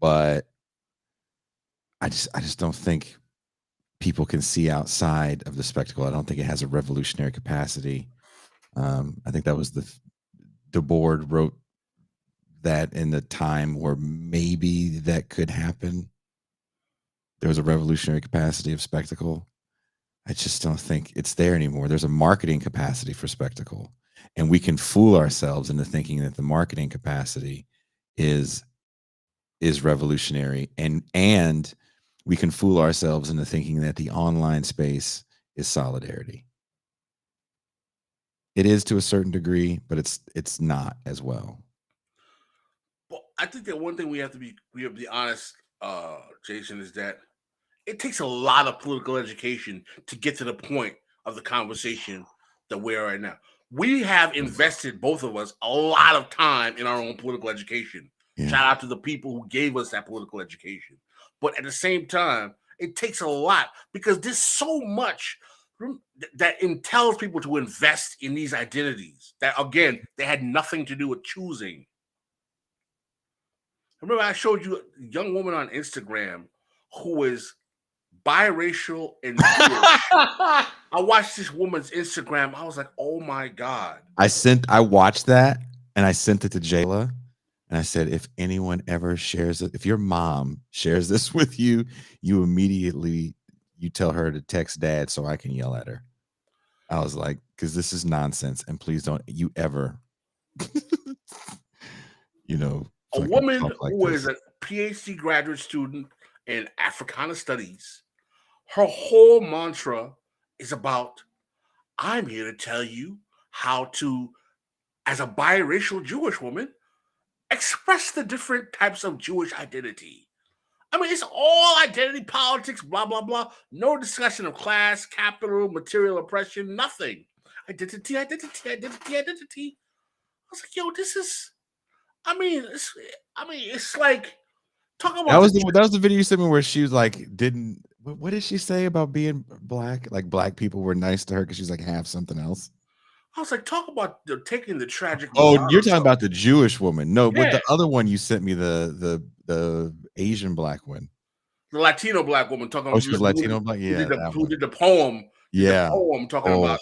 but I just don't think people can see outside of the spectacle. I don't think it has a revolutionary capacity. I think that was the board wrote that in the time where maybe that could happen. There was a revolutionary capacity of spectacle. I just don't think it's there anymore. There's a marketing capacity for spectacle, and we can fool ourselves into thinking that the marketing capacity is revolutionary, and we can fool ourselves into thinking that the online space is solidarity. It is to a certain degree, but it's not as well. Well, I think that one thing we have to be honest, Jason, is that it takes a lot of political education to get to the point of the conversation that we're right now. We have invested, both of us, a lot of time in our own political education. Yeah. Shout out to the people who gave us that political education. But at the same time, it takes a lot, because there's so much that impels people to invest in these identities that, again, they had nothing to do with choosing. Remember, I showed you a young woman on Instagram who is biracial and Jewish. I watched this woman's Instagram. I was like, oh my God. I watched that, and I sent it to Jayla, and I said, if anyone ever shares it, if your mom shares this with you, you immediately, you tell her to text dad so I can yell at her. I was like, because this is nonsense, and please don't you ever, a woman who is a PhD graduate student in Africana studies, her whole mantra is about, I'm here to tell you how to, as a biracial Jewish woman, express the different types of Jewish identity. I mean, it's all identity politics, blah, blah, blah. No discussion of class, capital, material oppression, nothing. Identity. I was like, yo, this is, it's like, talk about that was the video you sent me where she was like, what did she say about being black? Like black people were nice to her because she's like half something else. I was like, talk about taking the tragic. Oh, you're talking about the Jewish woman. No, yeah. With the other one you sent me, the Asian black one. The Latino black woman talking about. Oh, she was Latino black? Yeah. Who did the poem. Yeah. The poem talking about.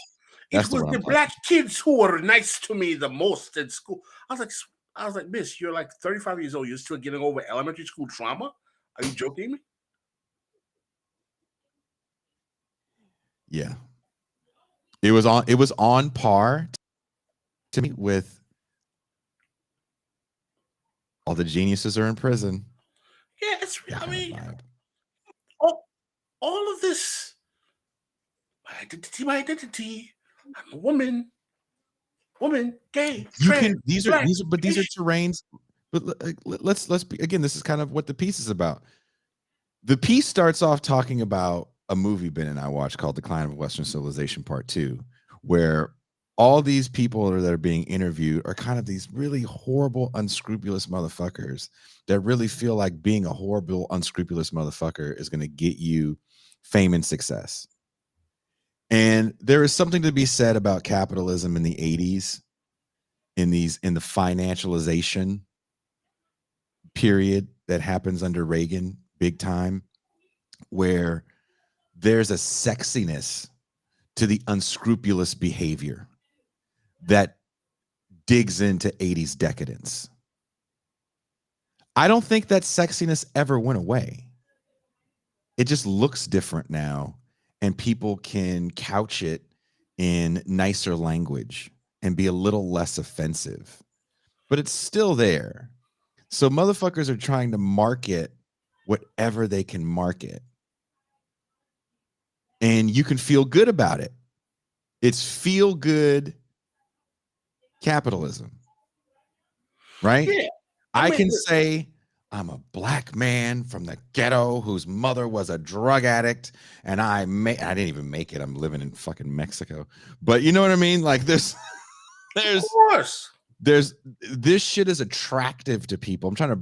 It was the black kids who were nice to me the most in school. I was like, miss, you're like 35 years old. You're still getting over elementary school trauma? Are you joking me? Yeah. It was on par to me with all the geniuses are in prison. Yeah, all of this. My identity. I'm a woman, gay. These are terrains. But let's be, again, this is kind of what the piece is about. The piece starts off talking about a movie Ben and I watched called Decline of Western Civilization Part 2, where all these people that are being interviewed are kind of these really horrible, unscrupulous motherfuckers that really feel like being a horrible, unscrupulous motherfucker is going to get you fame and success. And there is something to be said about capitalism in the 80s, in the financialization period that happens under Reagan, big time, where there's a sexiness to the unscrupulous behavior that digs into 80s decadence. I don't think that sexiness ever went away. It just looks different now, and people can couch it in nicer language and be a little less offensive, but it's still there. So motherfuckers are trying to market whatever they can market, and you can feel good about it. It's feel good capitalism, right? Yeah, I can say I'm a black man from the ghetto whose mother was a drug addict, and I didn't even make it. I'm living in fucking Mexico. But you know what I mean? Like Of course. there's this shit is attractive to people. I'm trying to,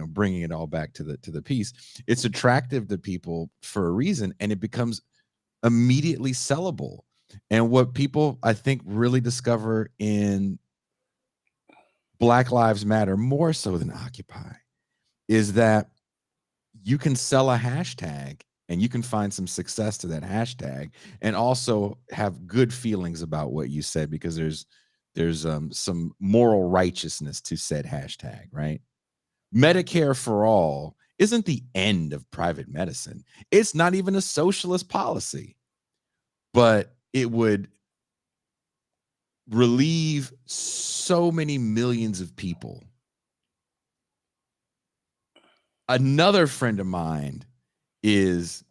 bringing it all back to the piece. It's attractive to people for a reason, and it becomes immediately sellable. And what people, I think, really discover in Black Lives Matter more so than Occupy is that you can sell a hashtag and you can find some success to that hashtag and also have good feelings about what you said, because there's some moral righteousness to said hashtag, right? Medicare for all isn't the end of private medicine. It's not even a socialist policy, but it would relieve so many millions of people. Another friend of mine is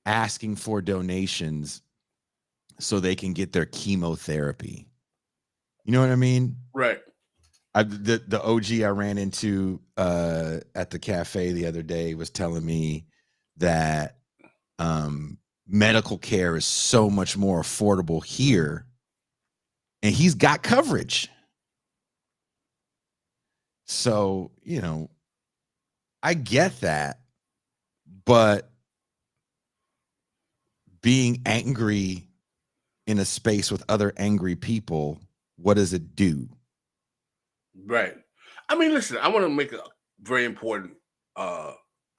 asking for donations so they can get their chemotherapy. You know what I mean? Right. The OG I ran into at the cafe the other day was telling me that medical care is so much more affordable here, and he's got coverage. So, I get that, but being angry in a space with other angry people, what does it do? Right. I mean, listen, I want to make a very important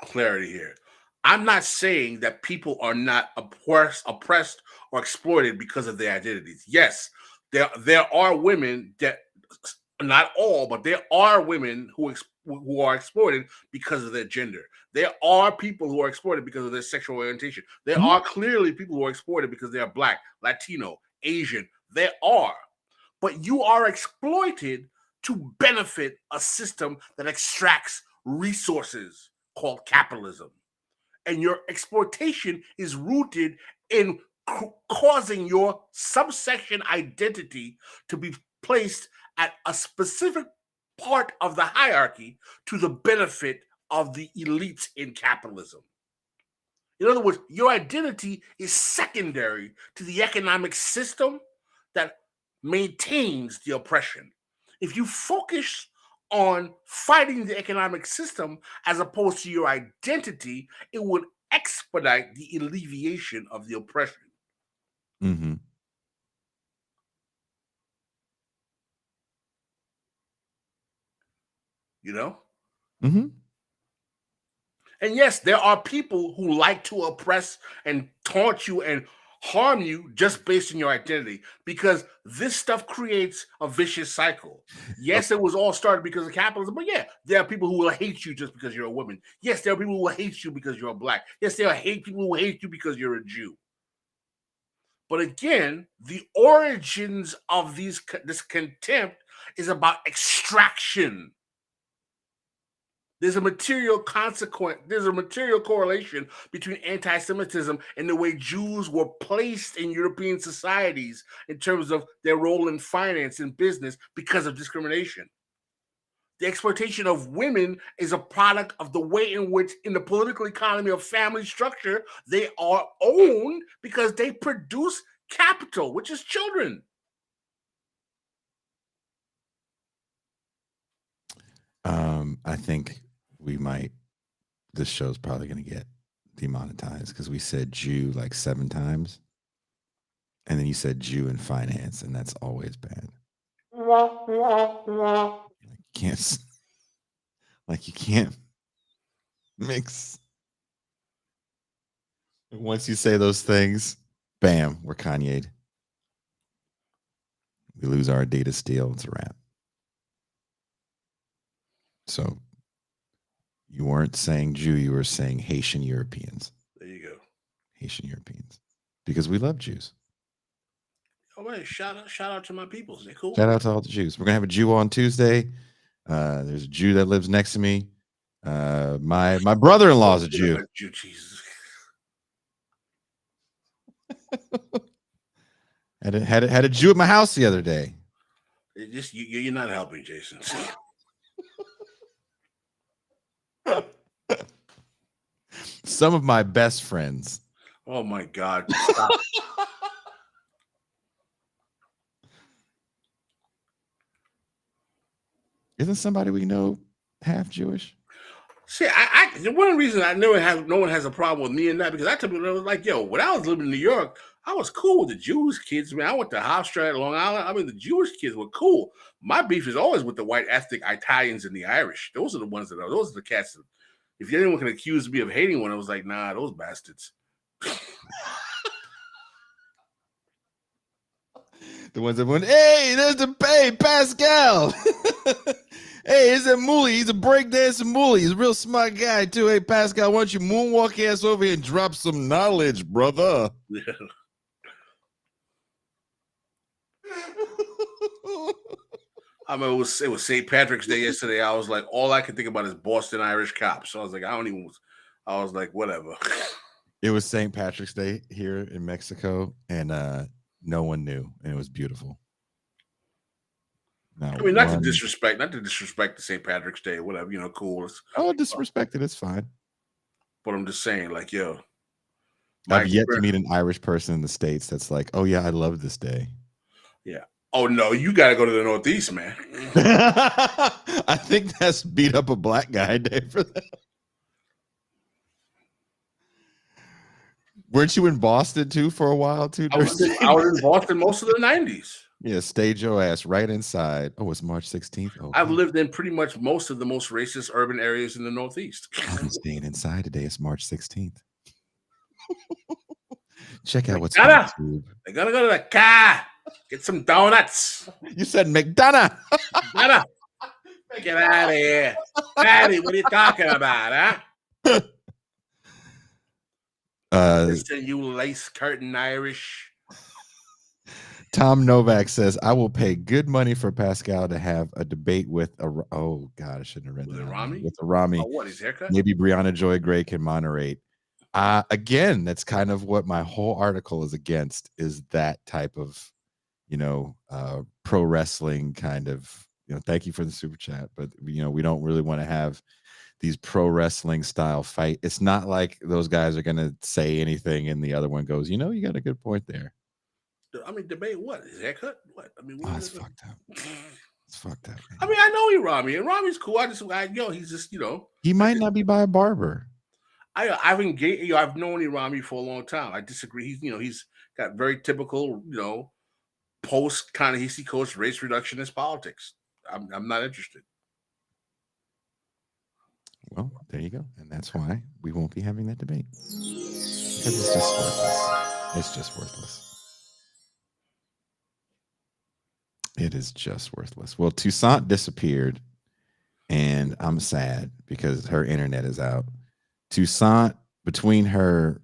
clarity here. I'm not saying that people are not oppressed or exploited because of their identities. Yes, there are women that, not all, but there are women who are exploited because of their gender. There are people who are exploited because of their sexual orientation. There are clearly people who are exploited because they are Black, Latino, Asian. There are. But you are exploited to benefit a system that extracts resources called capitalism. And your exploitation is rooted in causing your subsection identity to be placed at a specific part of the hierarchy to the benefit of the elites in capitalism. In other words, your identity is secondary to the economic system that maintains the oppression. If you focus on fighting the economic system as opposed to your identity, it would expedite the alleviation of the oppression. Mm-hmm. You know? Mm-hmm. And yes, there are people who like to oppress and taunt you and harm you just based on your identity, because this stuff creates a vicious cycle. Yes, it was all started because of capitalism, but yeah, there are people who will hate you just because you're a woman. Yes, there are people who will hate you because you're a Black. Yes, there are people who hate you because you're a Jew. But again, the origins of this contempt is about extraction. There's a material consequence. There's a material correlation between anti-Semitism and the way Jews were placed in European societies in terms of their role in finance and business because of discrimination. The exploitation of women is a product of the way in which, in the political economy of family structure, they are owned because they produce capital, which is children. I think this show's probably going to get demonetized because we said Jew like 7 times. And then you said Jew in finance, and that's always bad. You can't mix. Once you say those things, bam, we're Kanye'd. We lose our data steal. It's a wrap. So you weren't saying Jew, you were saying Haitian Europeans. There you go. Haitian Europeans. Because we love Jews. Oh, wait, shout out to my peoples. They're cool. Shout out to all the Jews. We're going to have a Jew on Tuesday. There's a Jew that lives next to me. My brother-in-law is a Jew. Jesus. Had a Jew at my house the other day. You're not helping, Jason. Some of my best friends. Oh my God! Stop. Isn't somebody we know half Jewish? See, one of the reasons no one has a problem with me and that because I was like, yo, when I was living in New York, I was cool with the Jewish kids. Man, I went to Hofstra, Long Island. I mean, the Jewish kids were cool. My beef is always with the white ethnic Italians and the Irish. Those are the cats. That, if anyone can accuse me of hating one, I was like, nah, those bastards. The ones that went, hey, there's the Pascal. Hey, it's a Mooley. He's a breakdancing Mooley. He's a real smart guy, too. Hey, Pascal, why don't you moonwalk ass over here and drop some knowledge, brother? Yeah. I mean, it was St. Patrick's Day yesterday. I was like, all I could think about is Boston Irish cops. So I was like, I was like, whatever. It was St. Patrick's Day here in Mexico, and no one knew, and it was beautiful. I mean, not to disrespect the St. Patrick's Day or whatever, cool. Disrespect it, it's fine. But I'm just saying, like, yo. I've yet to meet an Irish person in the States that's like, oh yeah, I love this day. Yeah. Oh no, you got to go to the Northeast, man. I think that's beat up a black guy day for that. Weren't you in Boston too for a while too? I was in Boston most of the 90s. Yeah, stayed your ass right inside. Oh, it's March 16th. Oh, I've lived in pretty much most of the most racist urban areas in the Northeast. I'm staying inside today. It's March 16th. Check out what's on YouTube. They're gonna go to the car. Get some donuts. You said McDonough. Get out of here. Maddie, what are you talking about, huh? Listen, you lace curtain Irish. Tom Novak says, I will pay good money for Pascal to have a debate with oh God, I shouldn't have read that. Rami? With a Rami. Oh, what, his haircut? Maybe Brianna Joy Gray can moderate. Again, that's kind of what my whole article is against, is that type of, pro wrestling kind of, thank you for the super chat, but we don't really want to have these pro wrestling style fight. It's not like those guys are going to say anything and the other one goes, you got a good point there. I mean, debate what? His haircut? What? I mean, it's fucked up. It's fucked up. Man. I mean, I know Rami, and Rami's cool. He's just, He might not be by a barber. I've known Rami for a long time. I disagree. He's got very typical, post kind of East Coast race reductionist politics. I'm not interested. Well, there you go, and that's why we won't be having that debate, because it's just worthless. It's just worthless. It is just worthless. Well, Toussaint disappeared, and I'm sad because her internet is out. Toussaint, between her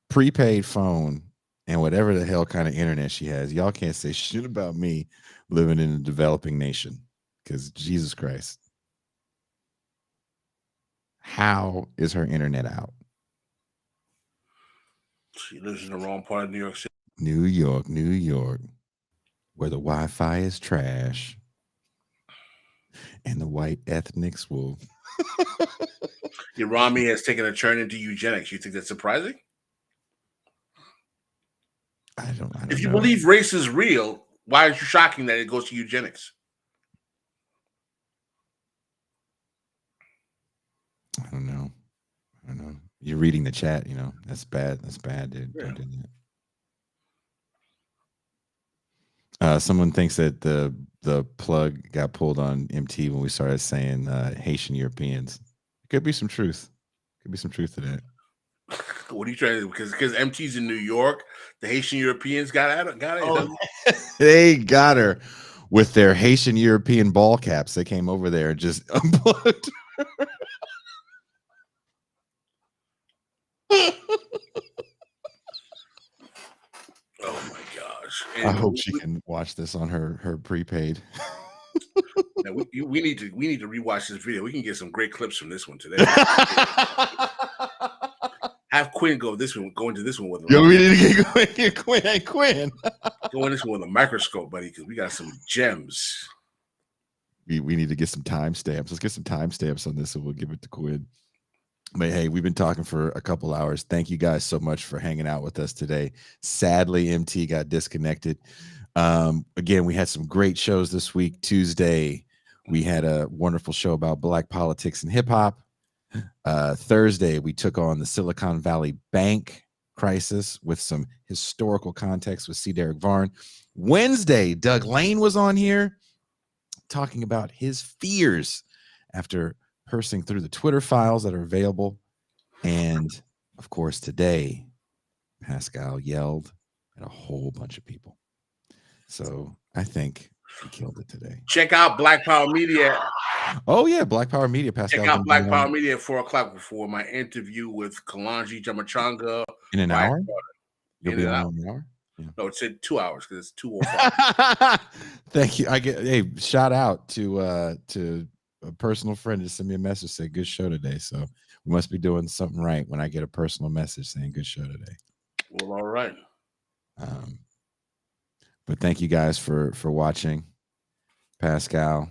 prepaid phone and whatever the hell kind of internet she has, y'all can't say shit about me living in a developing nation, because Jesus Christ. How is her internet out? She lives in the wrong part of New York City. New York, where the Wi-Fi is trash and the white ethnics will. Rami has taken a turn into eugenics. You think that's surprising? I don't if you know. Believe race is real, why is it shocking that it goes to eugenics? I don't know. You're reading the chat, That's bad. That's bad, dude. Yeah. Don't do that. Someone thinks that the plug got pulled on MT when we started saying Haitian Europeans. Could be some truth. Could be some truth to that. What are you trying to do? Because MT's in New York, the Haitian Europeans got it. Oh, they got her with their Haitian European ball caps. They came over there and just unplugged her. Oh my gosh! I hope she can watch this on her prepaid. We need to rewatch this video. We can get some great clips from this one today. Have Quinn go into this one with. Yo, we need to get Quinn. Go in this one with a microscope, buddy, because we got some gems. We need to get some timestamps. Let's get some timestamps on this, and we'll give it to Quinn. But hey, we've been talking for a couple hours. Thank you guys so much for hanging out with us today. Sadly, MT got disconnected. Again, we had some great shows this week. Tuesday, we had a wonderful show about Black politics and hip hop. Thursday, we took on the Silicon Valley Bank crisis with some historical context with C. Derek Varn. Wednesday, Doug Lane was on here talking about his fears after pursing through the Twitter files that are available. And of course, today, Pascal yelled at a whole bunch of people. So I think he killed it today. Check out Black Power Media. Oh, yeah, Black Power Media. Pascal. Check out Black Power Media at 4 o'clock for my interview with Kalanji Jamachanga. In an hour? You'll be on an hour? Yeah. No, it said 2 hours because it's 2:05. Thank you. Hey, shout out to a personal friend to send me a message saying good show today. So we must be doing something right when I get a personal message saying good show today. Well, all right. But thank you guys for watching. Pascal,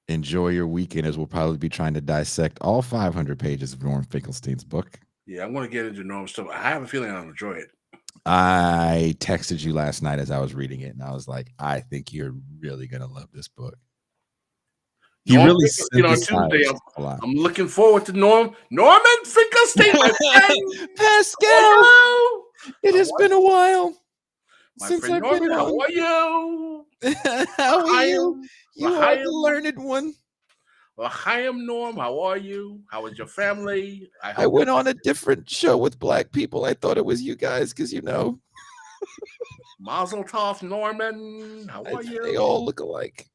enjoy your weekend as we'll probably be trying to dissect all 500 pages of Norm Finkelstein's book. Yeah, I'm going to get into Norm stuff. I have a feeling I'll enjoy it. I texted you last night as I was reading it, and I was like, I think you're really going to love this book. He really on Tuesday. I'm looking forward to Norman Finkelstein, my friend. Pascal, it has been a while since I've been on. How are you? How are you? You are the learned one. Well, hi, I'm Norm. How are you? How is your family? I went on a different show with black people. I thought it was you guys because Mazel tov, Norman. How are you? They all look alike.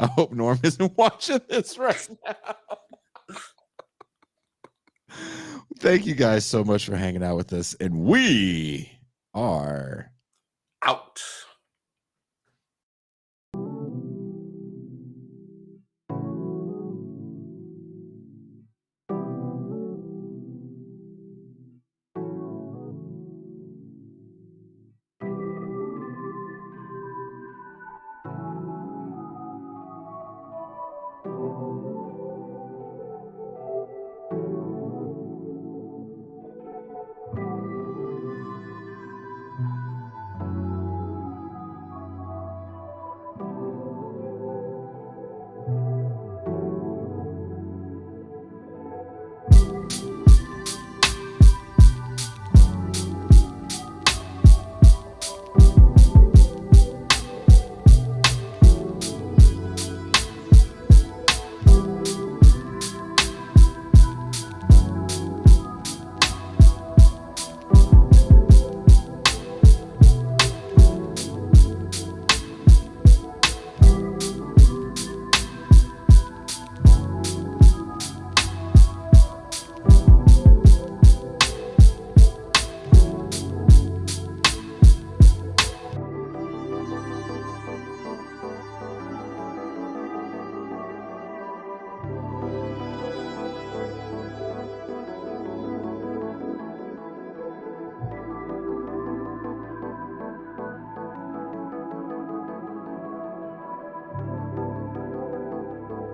I hope Norm isn't watching this right now. Thank you guys so much for hanging out with us. And we are